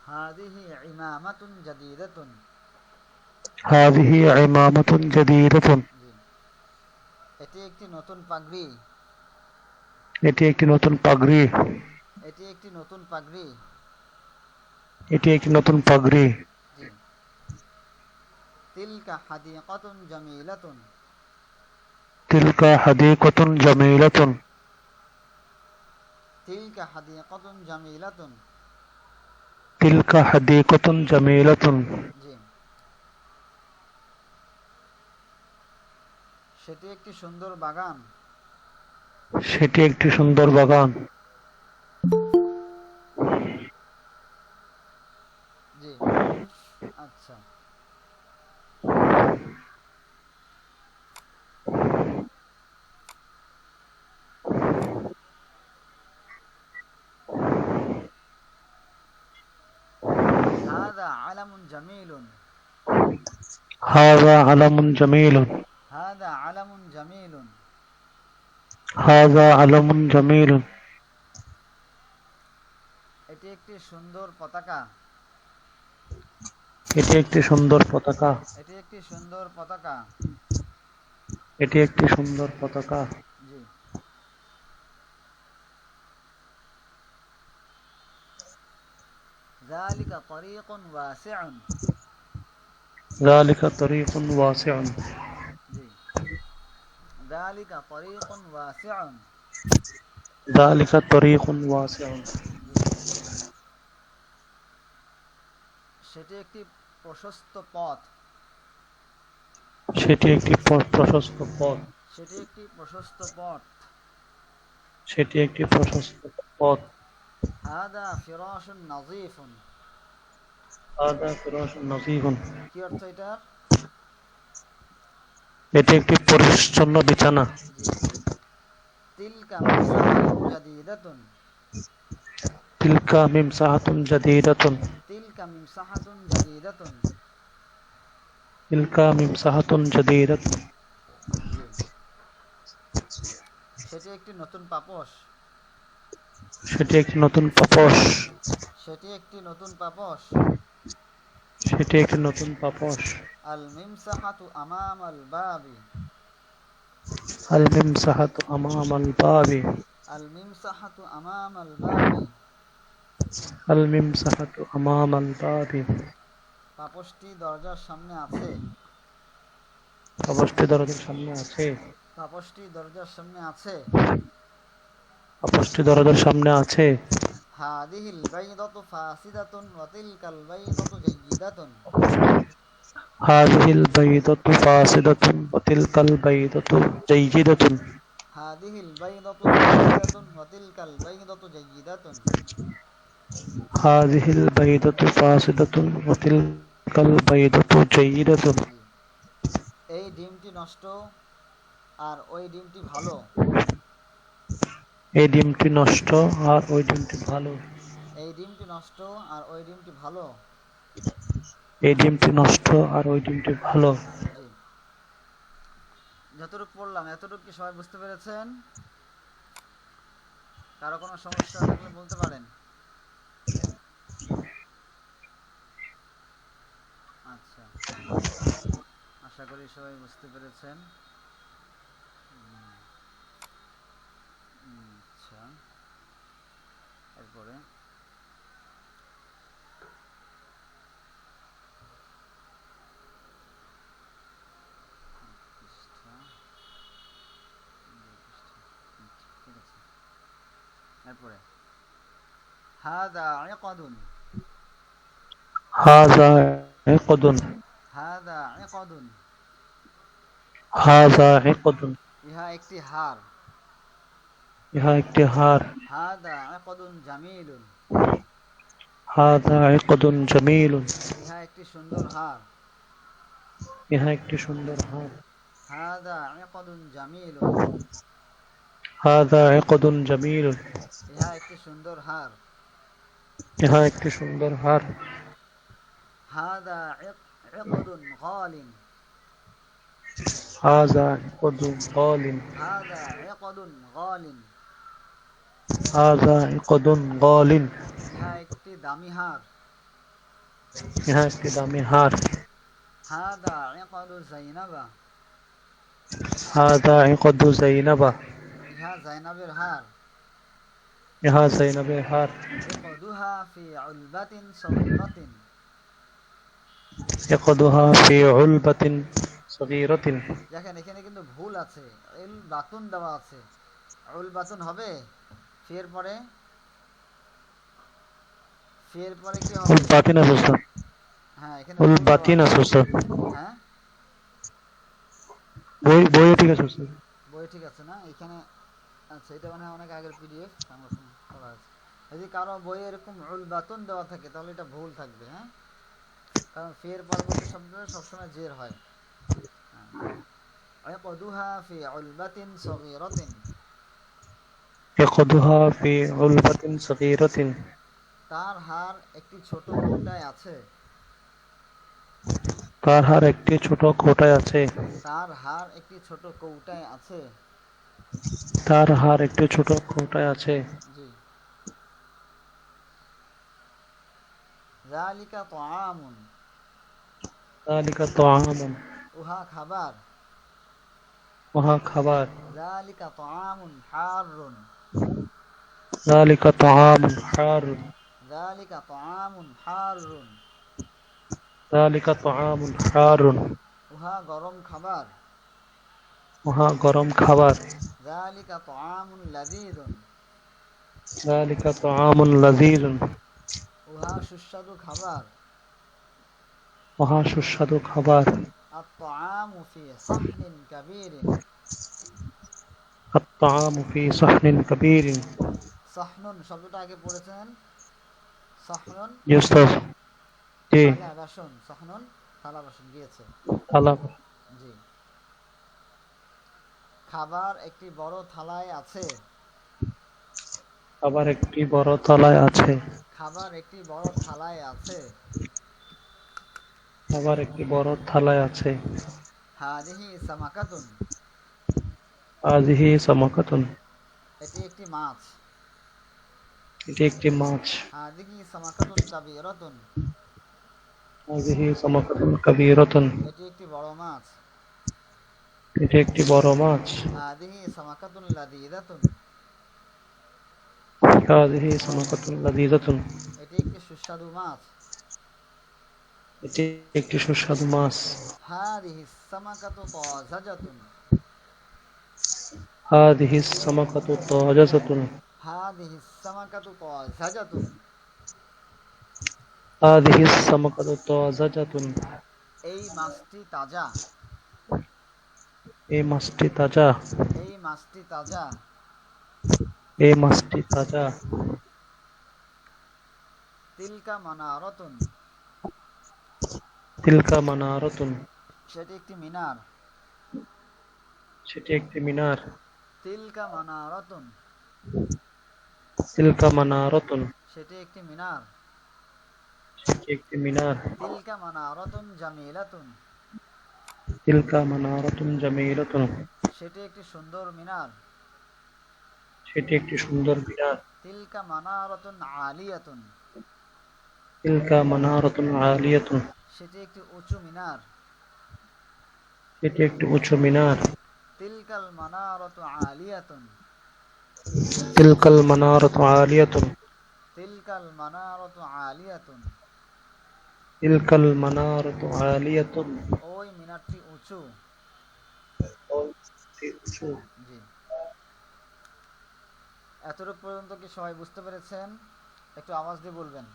হাদিহি ইমামাতুন জাদীদাতুন। هذه عمامة جديدة জি, এটি একটি নতুন পাগড়ি। এটি একটি নতুন পাগড়ি এটি একটি নতুন পাগড়ি। এটি একটি নতুন পাগড়ি জি, তিলকা হাদিকাতুন জামিলাতুন। تلك حديقة جميلة তিলকা হাদিকাতুন জামিলাতুন। تلك حديقة جميلة জি, সেটি একটি সুন্দর বাগান। সেটি একটি সুন্দর বাগান জি, আচ্ছা। হাদা আলামুন জামিলুন। هذا علم جميل হাদা আলামুন জামিলুন। هذا علم جميل এটি একটি সুন্দর পতাকা। এটি একটি সুন্দর পতাকা এটি একটি সুন্দর পতাকা। এটি একটি সুন্দর পতাকা জি, ذلك طريق واسع। ذلك طريق واسع জি, ذلك طريق واسع। ذلك طريق واسع জি, সেটি একটি প্রশস্ত পথ। সেটি একটি প্রশস্ত পথ সেটি একটি প্রশস্ত পথ। সেটি একটি প্রশস্ত পথ হাদা ফিরাশুন নাযীফুন। هذا فراش نظيف কি অর্থ এটার? এটি একটি পরিচ্ছন্ন বিছানা জি, তিলকা মিমসাহাতুন জাদীদাতুন। تلك ممسحة جديدة তিলকা মিমসাহাতুন জাদীদাতুন। تلك ممسحة جديدة জি, সেটি একটি নতুন পাপোশ। সেটি একটি নতুন পাপোশ সেটি একটি নতুন পাপোশ। সেটি একটি নতুন পাপোশ আল মিমসাহাতু আমামাল বাবি। الممسحة أمام الباب আল মিমসাহাতু আমামাল বাবি। الممسحة أمام الباب পাপোশটি দরজার সামনে আছে। পাপোশটি দরজার সামনে আছে পাপোশটি দরজার সামনে আছে। পাপোশটি দরজার সামনে আছে হাদিহিল বাইদাতু ফাসিদাতুন ওয়া তিলকাল বাইদাতু জাইয়িদাতুন। هذه البيضة فاسدة وتلك البيضة جيدة হাদিহিল বাইদাতু ফাসিদাতুন ওয়া তিলকাল বাইদাতু জাইয়িদাতুন। هذه البيضة فاسدة وتلك البيضة جيدة এই ডিমটি নষ্ট আর ওই ডিমটি ভালো। এই ডিমটি নষ্ট আর ওই ডিমটি ভালো এই ডিমটি নষ্ট আর ওই ডিমটি ভালো। এই ডিমটি নষ্ট আর ওই ডিমটি ভালো। জি, যতটুকু পড়লাম এতটুকু কি সবাই বুঝতে পেরেছেন? কারো কোনো সমস্যা থাকলে বলতে পারেন। আচ্ছা, আশা করি সবাই বুঝতে পেরেছেন। আচ্ছা, এরপরে পৃষ্ঠা, 2 পৃষ্ঠা। আচ্ছা, ঠিক আছে। এরপরে হাদা ইকদুন, হাযা ইকদুন, হাদা ইকদুন, হাযা ইকদুন, ইহা একটি হার। ইহা একটি হার। হাদা ইকদুন জামিলুন, হাযা ইকদুন জামিলুন, ইহা একটি সুন্দর হার। ইহা একটি সুন্দর হার। হাদা ইকদুন জামিলুন, হাযা ইকদুন জামিলুন, ইহা একটি সুন্দর হার। ইহা একটি সুন্দর হার। হাদা ইকদুন গালিন, হাযা ইকদুন গালিন, হাদা ইকদুন গালিন, হাযা ইকদুন গালিন, ইহা একটি দামি হার। ইহা একটি দামি হার। হাদা ইকদু জাইনাবা, হাযা ইকদু যায়নাবা, ইহা জাইনাবের হার। ইহা যায়নাবের হার। ইকদুহা ফি উলবাতিন সগীরাতিন, ইকদুহা ফি উলবাতিন সগীরাতিন। দেখেন এখানে কিন্তু ভুল আছে, ইল বাতুন দেওয়া আছে। উল বাতুন হবে ফির পরে, ফির পরে কি হবে? উলবাতিন আছে স্যার, হ্যাঁ, এখানে ভুল দেওয়া উলবাতিন আছে। আছে স্যার। হ্যাঁ, বই ঠিক আছে স্যার। বই ঠিক আছে না এখানে? আচ্ছা, এটা মানে অনেক আগের পিডিএফ সংরক্ষণ করা আছে। যদি কারো বইয়ে এরকম উল বাতুন দেওয়া থাকে তাহলে এটা ভুল থাকবে। হ্যাঁ, কারণ ফের পরবর্তী শব্দটা সবসময় জের হয়। ইকদুহা ফি উলবাতিন সগীরাতিন, ইকদুহা ফি উলবাতিন সগীরাতিন। তার হার একটি ছোট কৌটায় আছে। তার হার একটি ছোট কোটায় আছে। তার হার একটি ছোট কৌটায় আছে। তার হার একটি ছোট কোটায় আছে। জি, যালিকা তাআমুন, যালিকা তাআমুন, উহা খাবার। উহা খাবার। যালিকা তাআমুন হারুন, যালিকা তাআমুন হারুন, যালিকা তাআমুন হারুন, যালিকা তাআমুন হারুন। উহা গরম খাবার। উহা গরম খাবার। যালিকা তাআমুন লাযীযুন, যালিকা তাআমুন লাযীযুন, উহা সুস্বাদু খাবার। উহা সুস্বাদু খাবার। আত-তাআমু ফি সাহনিন কাবীরিন, আত-তাআমু ফি সাহনিন কাবীরিন। সাহনুন শব্দটা আগে পড়েছেন। সাহনুন জি উস্তাদ। জি। থালা বাসন, সাহনুন থালা বাসন গিয়েছে। থালা। জি, খাবার একটি বড় থালায় আছে। আবার একটি বড় থালায় আছে। খাবার একটি বড় থালায় আছে। আবার একটি বড় থালায় আছে। হাদিহি সামাকাতুন, হাযিহি সামাকাতুন। এটি একটি মাছ। এটি একটি মাছ। হাদিহি সামাকাতুন কাবীরাতুন, হাযিহি সামাকাতুন কাবীরাতুন। এটি একটি বড় মাছ। এটি একটি বড় মাছ। হাদিহি সামাকাতুন লাযীযাতুন, হাযিহি সামাকাতুন লাযীযাতুন। এটি একটি সুস্বাদু মাছ। এটি একটি সুস্বাদু মাছ। হাদিহি সামাকাতু তাযাজাতুন, হাযিহি সামাকাতু তাজাজাতুন। হাদিহি সামাকাতু তাযাজাতুন, হাযিহি সামাকাতু তাজাজাতুন। এই মাছটি তাজা। এই মাছটি তাজা। এই মাছটি তাজা। এই মাছটি তাজা। তিলকা মানারাতুন, তিলকা মানারাতুন। সেটি একটি মিনার। সেটি একটি মিনার। তিলকা মানারাতুন, তিলকা মানারাতুন, সেটি একটি মিনার। সেটি একটি মিনার। তিলকা মানারাতুন জামিলাতুন, তিলকা মানারাতুন জামিলাতুন, সেটি একটি সুন্দর মিনার। সেটি একটি সুন্দর মিনার। তিলকা মানারাতুন আলিয়াতুন, তিলকা মানারাতুন আলিয়াতুন, সেটি একটি উঁচু মিনার। সেটি একটি উঁচু মিনার। তিলকাল মানারাতু আলিয়াতুন, তিলকাল মানারাতু আলিয়াতুন, তিলকাল মানারাতু আলিয়াতুন, তিলকাল মানারাতু আলিয়াতুন, ওই মিনারটি উঁচু। উঁচু। জি, এতটুকু পর্যন্ত কি সবাই বুঝতে পেরেছেন? একটু আওয়াজ দিয়ে বলবেন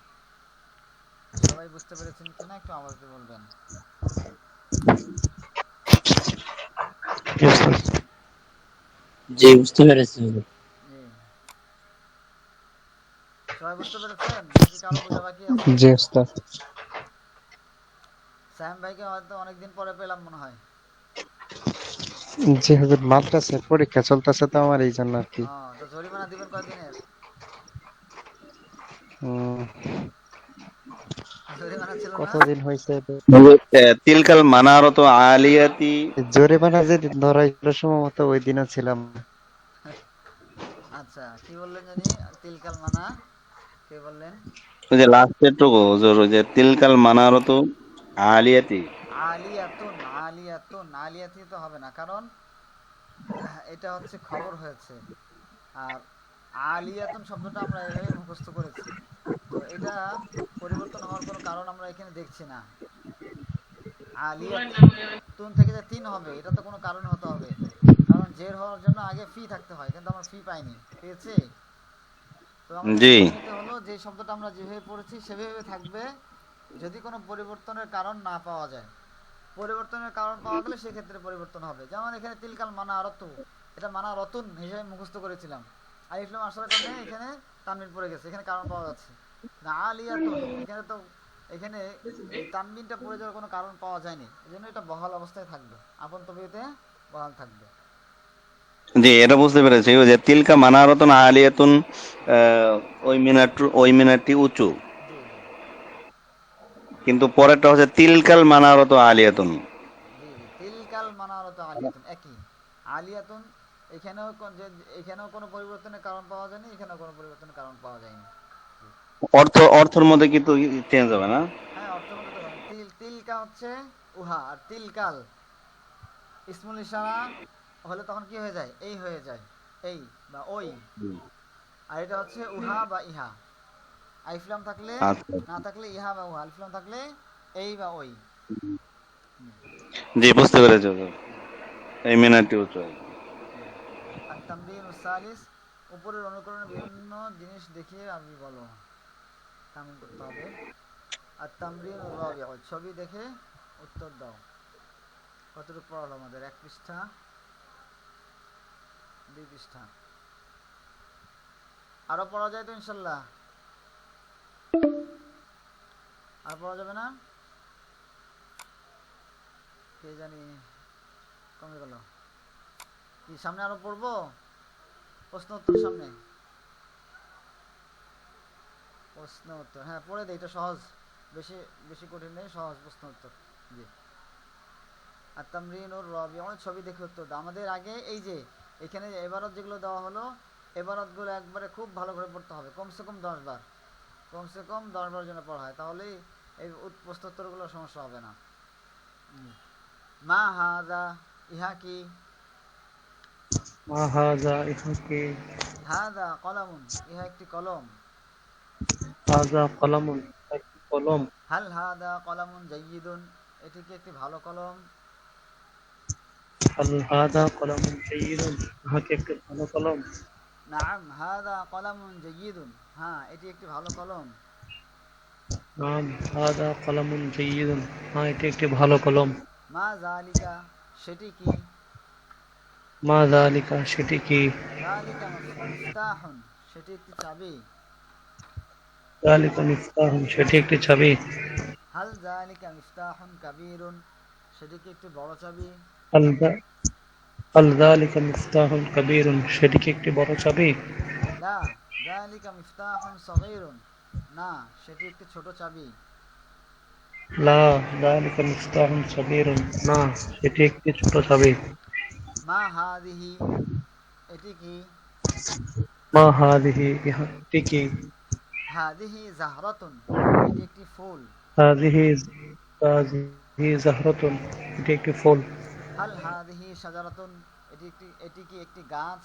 সবাই বুঝতে পেরেছেন কিনা, একটু আওয়াজ দিয়ে বলবেন। Yes, sir. জি, বুঝতে পেরেছি। জি, সবাই বুঝতে পেরেছেন নাকি কারো বোঝা বাকি আছে? জি ওস্তাদ। সাহেব ভাইকে হয়তো অনেকদিন পরে পেলাম মনে হয়। জি হুজুর, মাদ্রাসায় পরীক্ষা চলতেছে তো আমার, এই জন্য আর কি। তো জরিমানা দিবেন কয়দিনের? উম, জরিমানা ছিল না? কতদিন হয়েছে তিলকাল মানারত আলিয়াতি। জরিমানা যেদিন ধরা হইল সম্ভবত ওই দিনও ছিলাম। আচ্ছা, কি বললেন জানি? তিলকাল মানা, কে বললেন? ওই যে লাস্টের টুকু হুজুর, ওই যে তিলকাল মানারত আলিয়াতি। আলিয়াতুন, আলিয়াতুন, আলিয়াতি তো হবে না, কারণ এটা হচ্ছে খবর হয়েছে। আর আলিয়াতুন শব্দটা আমরা এভাবে মুখস্থ করেছি, তো এটা পরিবর্তন হওয়ার কোনো কারণ আমরা এখানে দেখছি না। আলিয়াতুন থেকে যে তিন হবে, এটা তো কোনো কারণ হতে হবে, কারণ জের হওয়ার জন্য আগে ফি থাকতে হয়, কিন্তু আমরা ফি পাইনি, পেয়েছি। তো আমাদের জি ধরে নিতে হলো যে শব্দটা আমরা যেভাবে পড়েছি সেভাবে থাকবে, যদি কোনো পরিবর্তনের কারণ না পাওয়া যায়। পরিবর্তনের কারণ পাওয়া গেলে সেক্ষেত্রে পরিবর্তন হবে। যেমন এখানে তিলকাল মানা রতু, এটা মানা রতুন হিসেবে মুখস্থ করেছিলাম, আলিফলাম আসার কারণে এখানে তানবিন পড়ে গেছে, এখানে কারণ পাওয়া যাচ্ছে না। আলিয়াতুন, এখানে তো এখানে এই তানবিনটা পড়ে যাওয়ার কোনো কারণ পাওয়া যায়নি, এই জন্য এটা বহাল অবস্থায় থাকবে, আপন তবিয়তে বহাল থাকবে। জি, এটা বুঝতে পেরেছি। ওই যে তিলকা মানারতুন আলিয়াতুন, ওই মিনারটি উঁচু, জি জি কিন্তু পরেরটা হচ্ছে তিলকাল মানারত আলিয়াতুন। জি জি তিলকাল মানারত আলিয়াতুন একই। আলিয়াতুন এখানেও এখানেও কোনো পরিবর্তনের কারণ পাওয়া যায়নি, এখানেও কোনো পরিবর্তনের কারণ পাওয়া যায়নি। অর্থের মধ্যে কিন্তু চেঞ্জ হবে না? হ্যাঁ, অর্থের মধ্যে তো তিলকা হচ্ছে উহা, আর তিলকাল ইসমুল ইশারা হলে তখন কি হয়ে যায়? এই হয়ে যায়, এই বা ওই। আর এটা হচ্ছে উহা বা ইহা, আলিফলাম থাকলে, আচ্ছা, না থাকলে ইহা বা উহা, আলিফলাম থাকলে এই বা ওই। জি বুঝতে পেরেছি হুজুর। জি এই মিনারটি উঁচু। জি আর তামরিন সালিস, উপরের অনুকরণের বিভিন্ন জিনিস দেখিয়ে আমি বলো, তামিল করতে হবে। আর তামরিন রাবিউ, ছবি দেখে উত্তর দাও। কতটুকু পড়ালো আমাদের? 1 পৃষ্ঠা, 2 পৃষ্ঠা। আরো পড়া যায় তো ইনশাল্লাহ? আর পড়া যাবে না? কে জানি কমে গেল। কি সামনে আরো পড়বো? প্রশ্ন উত্তর সামনে, প্রশ্ন উত্তর, হ্যাঁ পড়ে দেই, এটা সহজ, বেশি বেশি কঠিন নেই, সহজ প্রশ্ন উত্তর। জি, আর তামরিনুর রাবিউ, ছবি দেখে উত্তর দাও। আমাদের আগে এই যে এখানে এবারত যেগুলো দেওয়া হলো, এবারতগুলো একবারে খুব ভালো করে পড়তে হবে, কমসে কম 10 বার, কমসে কম 10 বার যেন পড়া হয়, তাহলেই এই প্রশ্ন উত্তরগুলো সমস্যা হবে না। মা হাজা, ইহা কি? মা হাজা, ইহা কি? হাজা কলামুন, ইহা একটি কলম। হাজা কলামুন, একটি কলম। হাল হাদা কলামুন জাইয়িদুন, এটি কি একটি ভালো কলম? হাল হাজা কলামুন জাইয়িদুন, ইহা কি একটি ভালো কলম? নাম হাদা কলামুন জাইয়িদুন, হ্যাঁ এটি একটি ভালো কলম। নাম হাজা কলামুন জাইয়িদুন, হ্যাঁ এটি একটি ভালো কলম। মা জালিকা, সেটি কি? মা যালিকা, সেটি কি? জালিকা মিফতাহুন, সেটি একটি চাবি। যালিকা মিফতাহুন, সেটি একটি চাবি। হাল জালিকা মিফতাহুন কাবীরুন, সেটি কি একটি বড় চাবি? হাল যা- হাল যালিকা মিফতাহুন কাবীরুন, সেটি কি একটি বড় চাবি? লা যালিকা মিফতাহুন সগীরুন, না সেটি একটি ছোট চাবি। লা যালিকা মিফতাহুন সাগীরুন, না সেটি একটি ছোট চাবি। মা হাদিহি, এটি কি? মা হাদিহি, ইহাটি কি? হাদিহি জাহরাতুন, এটি একটি ফুল। হাদিহি হাদিহি জাহরাতুন, এটি একটি ফুল। হাল হাদিহি শাজারাতুন, এটি কি একটি গাছ?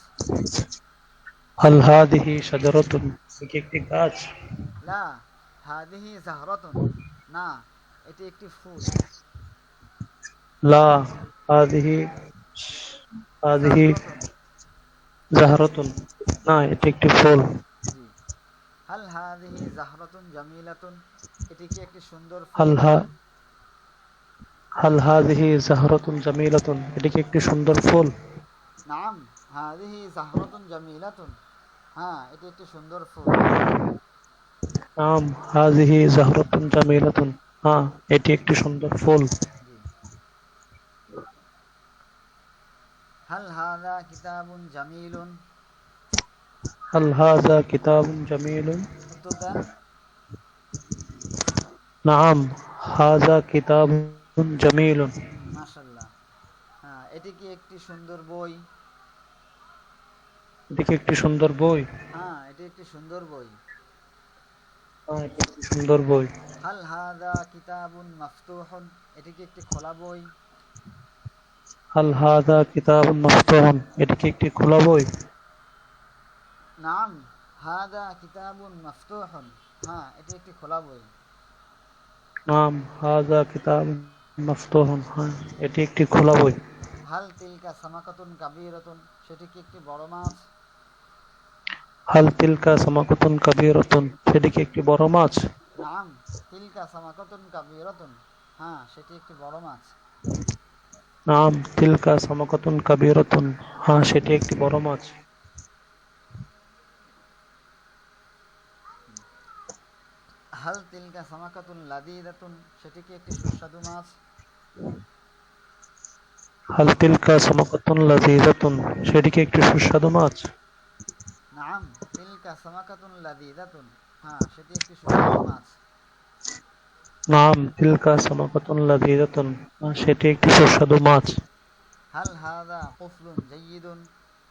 হাল হাদিহি শাজারাতুন, এটি কি একটি গাছ? লা হাদিহি জাহরাতুন, না এটি একটি ফুল। লা হাদিহি হাদিহি জাহরাতুন, জাহরাতুন, না এটি একটি ফুল। জি। হাল হাদিহি জাহরাতুন জামিলাতুন, এটি কি একটি সুন্দর হাল ফুল? হা হাল হাদিহি জাহরাতুন জামিলাতুন, এটি কি একটি সুন্দর ফুল? নাম হাদিহি জাহরাতুন জামিলাতুন, হ্যাঁ এটি একটি সুন্দর ফুল। নাম হাদিহি জাহরাতুন জামিলাতুন, হ্যাঁ এটি একটি সুন্দর ফুল। জি। হাল হাদা কিতাবুন জামিলুন, হাল হাযা কিতাবুন জামিলুন, উত্তর দেন। নাম হাযা কিতাবুন জামিলুন, মাশাআল্লাহ, হ্যাঁ এটি কি একটি সুন্দর বই? এটি কি একটি সুন্দর বই? হ্যাঁ এটি একটি সুন্দর বই। হ্যাঁ এটি একটি সুন্দর বই। হাল হাদা কিতাবুন মাফতুহুন, এটি কি একটি খোলা বই? হাল হাযা কিতাবুন মাফতুহুন, এটি কি একটি খোলা বই? নাম হাদা কিতাবুন মাফতুহুন, হ্যাঁ এটি একটি খোলা বই। নাম হাযা কিতাবুন মাফতুহুন, হ্যাঁ এটি একটি খোলা বই। হাল তিলকা সামাকাতুন কাবীরাতুন, সেটি কি একটি বড় মাছ? হাল তিলকা সামাকাতুন কাবীরাতুন, সেটি কি একটি বড় মাছ? নাম তিলকা সামাকাতুন কাবীরাতুন, হ্যাঁ সেটি একটি বড় মাছ। নাম তিলকা সামাকাতুন কাবীরাতুন, হ্যাঁ সেটি একটি বড় মাছ। হাল তিলকা সামাকাতুন লাযীযাতুন, সেটি কি একটি সুস্বাদু মাছ? হাল তিলকা সামাকাতুন লাযীযাতুন, সেটি কি একটি সুস্বাদু মাছ? নাম তিলকা সামাকাতুন লাযীযাতুন, হ্যাঁ সেটি একটি সুস্বাদু মাছ। নাম তিলকা সামাকাতুন লাযীযাতুন, সেটি একটি সুস্বাদু মাছ। হাল হাযা কুফলুন জাইয়্যিদুন,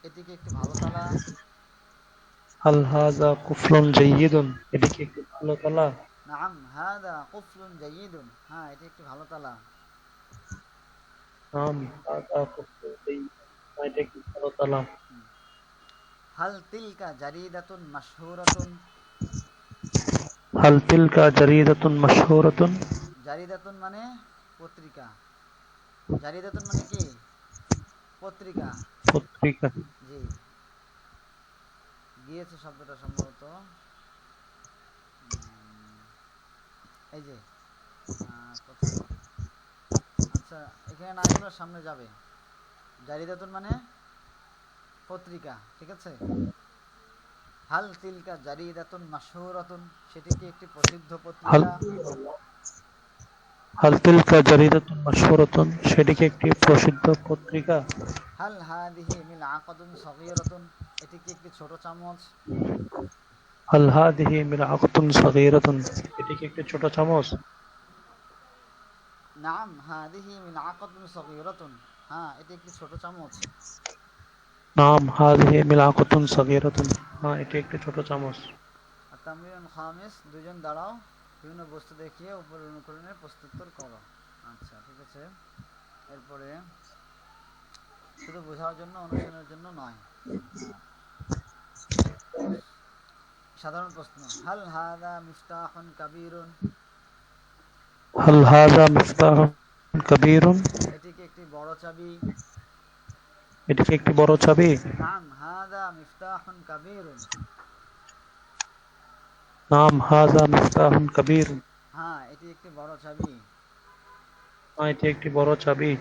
এটি কি একটি ভালো তালা? হাল হাযা কুফলুন জাইয়্যিদুন, এটি কি একটি ভালো তালা? নাম হাযা কুফলুন জাইয়্যিদুন, হ্যাঁ এটি একটি ভালো তালা। নাম হাযা কুফলুন জাইয়্যিদুন, এটি একটি ভালো তালা। হাল তিলকা জারিদাতুন মাশহুরাতুন, হাল তিলকা জারিদাতুন মাশহুরাতুন, জারিদাতুন মানে পত্রিকা। জারিদাতুন মানে কি? পত্রিকা। পত্রিকা। জি, গিয়েছে শব্দটা সম্ভবত। এই যে কোথায়? আচ্ছা, এখানে না গেলে সামনে যাবে। জারিদাতুন মানে পত্রিকা, ঠিক আছে। হাল তিলকা জারিদাতুন মাশহুরাতুন, সেটি কি একটি প্রসিদ্ধ হাল পত্রিকা? হাল তিলকা জারিদাতুন মাশহুরাতুন, সেটি কি একটি প্রসিদ্ধ পত্রিকা? হাল হাদিহি মিলআকাতুন সগীরাতুন, এটি কি একটি ছোট চামচ? হাল হাদিহি মিলআকাতুন সাগীরাতুন, এটি কি একটি ছোট চামচ? নাম হাদিহি মিলআকাতুন সগীরাতুন, হ্যাঁ এটি একটি ছোট চামচ। নাম হাদিহি মিলআকাতুন সাগীরাতুন, হ্যাঁ এটি একটি ছোট চামচ। আর তামরিন খামিস, দুজন দাঁড়াও, বিভিন্ন বস্তু দেখিয়ে উপরের অনুকরণের প্রস্তুতর করো। আচ্ছা ঠিক আছে। এরপরে শুধু বোঝার জন্য, অনুশীলনের জন্য নয়। সাধারণ প্রশ্ন, হাল হাদা মিফতাহুন কাবীরুন, হাল হাযা মিফতাহুন কাবীরুন, এটি কি একটি বড় চাবি? এটি কি একটি বড় চাবি? নাম হাদা মিফতাহুন কাবীরুন, নাম হাযা মিফতাহুন কাবীরুন, হ্যাঁ এটি একটি বড় চাবি। এটি একটি বড় চাবি।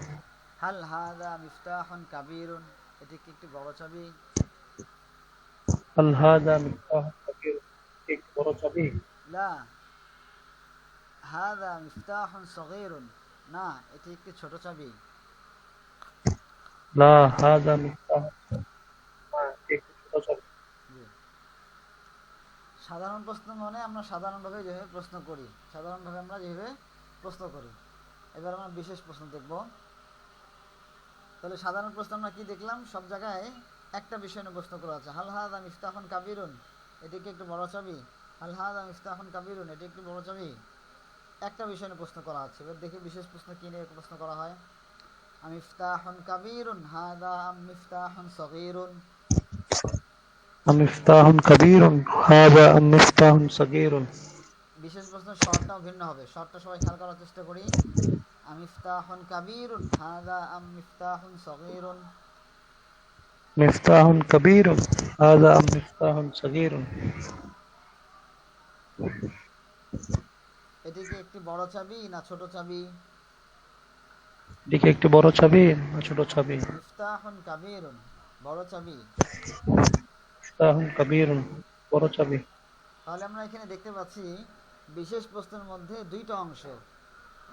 হাল হাদা মিফতাহুন কাবীরুন, এটি কি একটি বড় চাবি? হাল হাযা মিফতাহুন কাবীরুন, এটি একটি বড় চাবি। লা হাদা মিফতাহুন সগীরুন, না এটি একটি ছোট চাবি। লা হাযা মিফতাহুন, এটি একটি ছোট চাবি। জি। সাধারণ প্রশ্ন মানে আমরা সাধারণভাবে যেভাবে প্রশ্ন করি, সাধারণভাবে আমরা যেভাবে প্রশ্ন করি। এবার আমরা বিশেষ প্রশ্ন দেখব। তাহলে সাধারণ প্রশ্ন আমরা কি দেখলাম, সব জায়গায় একটা বিষয় নিয়ে প্রশ্ন করা আছে। হাল হাদা মিফতাহুন কাবিরুন, এটি কি একটু বড় চাবি? হাল হাদা মিফতাহুন কাবিরুন, এটি একটু বড় চাবি। একটা বিষয় নিয়ে প্রশ্ন করা আছে। এবার দেখি বিশেষ প্রশ্ন কি নিয়ে প্রশ্ন করা হয়। আমিফতাহুন কাবিরুন হাদা আম মিফতাহুন সগীরুন। مفتاح كبير هذا أم مفتاح صغير বিশেষ প্রশ্ন শর্টটাও ভিন্ন হবে, শর্টটা সবাই খেয়াল করার চেষ্টা করি। আমিফতাহুন কাবিরুন হাদা আম মিফতাহুন সগীরুন। مفتاح كبير هذا أم مفتاح صغير এটি কি একটি বড় চাবি না ছোট চাবি? এদিকে একটি বড় চাবি না ছোট চাবি? মিফতাহুন কাবিরুন, বড় চাবি। مفتاح كبير বড় চাবি। তাহলে আমরা এখানে দেখতে পাচ্ছি বিশেষ প্রশ্নের মধ্যে দুইটা অংশ,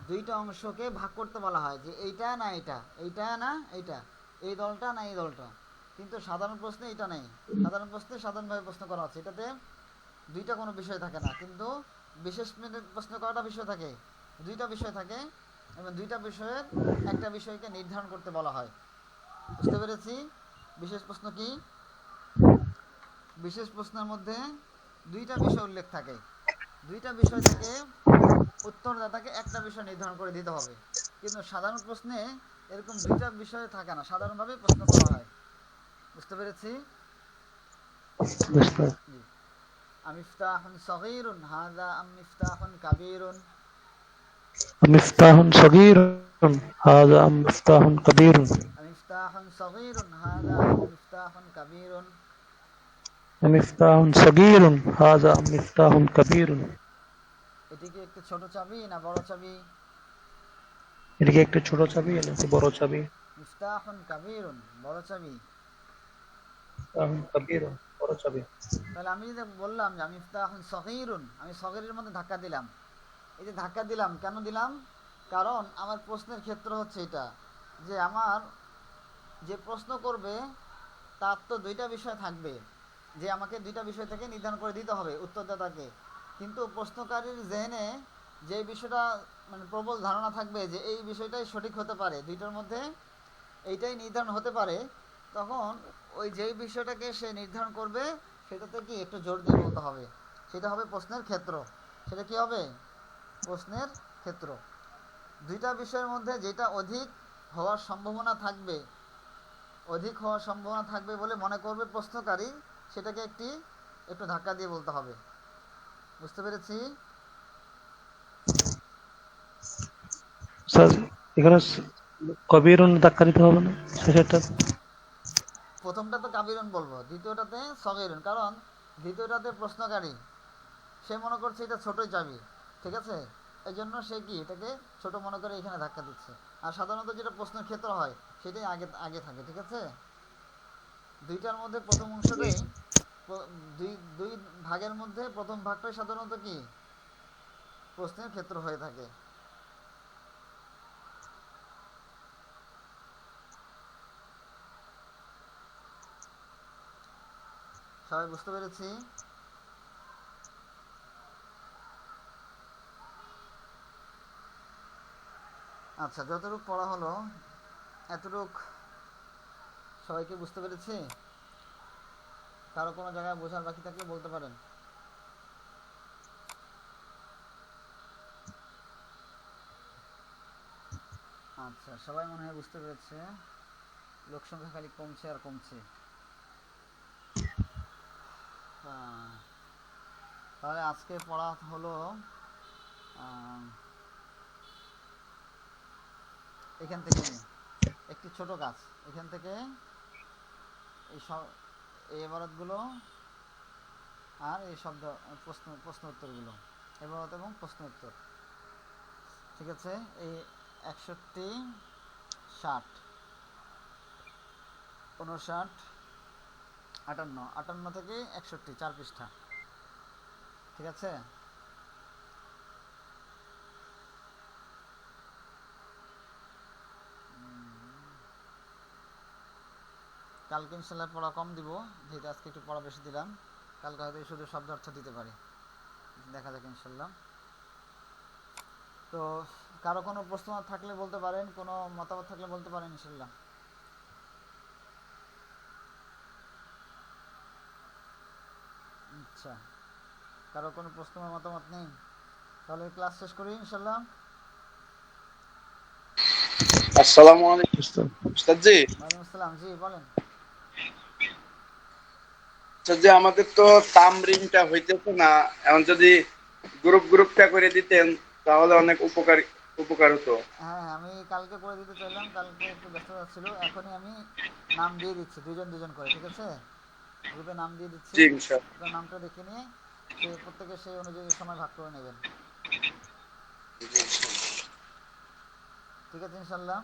দুইটা অংশকে ভাগ করতে বলা হয় যে এইটা না এইটা, এইটা না এইটা, এই দলটা না এই দলটা। কিন্তু সাধারণ প্রশ্নে এটা নেই। সাধারণ প্রশ্নে সাধারণভাবে প্রশ্ন করা হচ্ছে, এটাতে দুইটা কোনো বিষয় থাকে না। কিন্তু বিশেষ প্রশ্ন কয়টা বিষয় থাকে? দুইটা বিষয় থাকে, এবং দুইটা বিষয়ের একটা বিষয়কে নির্ধারণ করতে বলা হয়। বুঝতে পেরেছি? বিশেষ প্রশ্ন কি? বিশেষ প্রশ্নের মধ্যে দুইটা বিষয় উল্লেখ থাকে, দুইটা বিষয় থেকে উত্তরদাতাকে একটা বিষয় নির্ধারণ করে দিতে হবে। কিন্তু সাধারণ প্রশ্নে এরকম দুইটা বিষয় থাকে না, সাধারণভাবে প্রশ্ন করা হয়। বুঝতে পেরেছি? বুঝতে জি। আমিফতাহুন সগীরুন হাযা আম মিফতাহুন কাবীরুন। مفتاح صغير هذا أم مفتاح كبير আমিফতাহুন সগীরুন হাযা আম মিফতাহুন কাবীরুন। مفتاح صغير هذا أم مفتاح كبير এটি কি একটি ছোট চাবি না বড় চাবি? এদিকে একটি ছোট চাবি নাকি বড় চাবি? মিফতাহুন কাবীরুন, বড় চাবি। مفتاح كبير বড় চাবি। তাহলে আমি যে বললাম যে আমি মিফতাহুন সগীরুন, আমি সগীরের মধ্যে ধাক্কা দিলাম। এই যে ধাক্কা দিলাম, কেন দিলাম? কারণ আমার প্রশ্নের ক্ষেত্র হচ্ছে এটা, যে আমার যে প্রশ্ন করবে তার তো দুইটা বিষয় থাকবে, যে আমাকে দুইটা বিষয় থেকে নির্ধারণ করে দিতে হবে উত্তরদাতাকে। কিন্তু প্রশ্নকারীর জেনে যে বিষয়টা মানে প্রবল ধারণা থাকবে যে এই বিষয়টাই সঠিক হতে পারে, দুইটার মধ্যে এইটাই নির্ধারণ হতে পারে, তখন ওই যেই বিষয়টাকে সে নির্ধারণ করবে সেটাতে কি একটু জোর দিয়ে বলতে হবে। সেটা হবে প্রশ্নের ক্ষেত্র। সেটা কি হবে? প্রশ্নের ক্ষেত্র। দুইটা বিষয়ের মধ্যে যেটা অধিক হওয়ার সম্ভাবনা থাকবে, অধিক হওয়ার সম্ভাবনা থাকবে বলে মনে করবে প্রশ্নকারী, সেটাকে একটু ধাক্কা দিয়ে বলতে হবে। বুঝতে পেরেছি? স্যার এখানে কবির ধাক্কা দিতে হবে না শেষেরটা? প্রথমটা তো কাবিরুন বলবো, দ্বিতীয়টাতে সগীরুন, কারণ দ্বিতীয়টাতে প্রশ্নকারী সে মনে করছে এটা ছোটই চাবি, ঠিক আছে? এই জন্য সে কি এটাকে ছোট মনে করে এখানে ধাক্কা দিচ্ছে। আর সাধারণত যেটা প্রশ্নের ক্ষেত্র হয় সেটাই আগে আগে থাকে, ঠিক আছে? দুইটার মধ্যে প্রথম অংশটাই, দুই দুই ভাগের মধ্যে প্রথম ভাগটাই সাধারণত কি প্রশ্নের ক্ষেত্র হয়ে থাকে। সবাই বুঝতে পেরেছি? আচ্ছা, যতটুক পড়া হলো এতটুক সবাইকে বুঝতে পেরেছি? কারো কোনো জায়গায় বোঝার বাকি থাকলে বলতে পারেন। আচ্ছা, সবাই মনে হয় বুঝতে পেরেছে। লোক সংখ্যা খালি কমছে আর কমছে। তাহলে আজকে পড়া হলো এখান থেকে নিয়ে একটি ছোট কাজ, এখান থেকে এই সব এই এবারতগুলো আর এই শব্দ প্রশ্ন উত্তরগুলো, এবারত এবং প্রশ্ন উত্তর, ঠিক আছে? এই 61, 60, 59, 58 থেকে 61, 4 পৃষ্ঠা, ঠিক আছে? কালকে ইনশাল্লাহ পড়া কম দিব, যেহেতু আজকে একটু পড়া বেশি দিলাম। কালকে হয়তো শুধু শব্দ অর্থ দিতে পারি, দেখা যাক ইনশাল্লাহ। তো কারো কোনো প্রশ্ন থাকলে বলতে পারেন, কোনো মতামত থাকলে বলতে পারেন ইনশাল্লাহ। আচ্ছা, কারো কোনো প্রশ্ন বা মতামত নেই, তাহলে ক্লাস শেষ করি ইনশাল্লাহ। আসসালামু আলাইকুম উস্তাদ জি। ওয়ালাইকুম আসসালাম, জি বলেন। উস্তাদ জি, আমাদের তো তামরিনটা হইতেছে না, এখন যদি গ্রুপটা করে দিতেন তাহলে অনেক উপকার হতো। হ্যাঁ হ্যাঁ, আমি কালকে করে দিতে চাইলাম, কালকে একটু ব্যস্ততা ছিল। এখনই আমি নাম দিয়ে দিচ্ছি, দুজন দুজন করে, ঠিক আছে? গ্রুপে নাম দিয়ে দিচ্ছি, জি ইনশাআল্লাহ। আপনার নামটা দেখে নিয়ে সে প্রত্যেকে সেই অনুযায়ী সময় ভাগ করে নেবেন, ঠিক আছে ইনশাল্লাহ।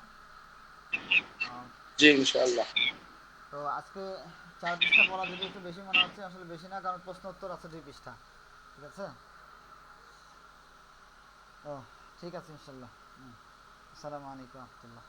আহ, জি ইনশাআল্লাহ। তো আজকে 4 পৃষ্ঠা পড়া যদি একটু বেশি মনে হচ্ছে, আসলে বেশি না, কারণ প্রশ্ন উত্তর আছে 2 পৃষ্ঠা, ঠিক আছে? ও ঠিক আছে ইনশাল্লাহ। আসসালামু আলাইকুম রহমতুল্লাহ।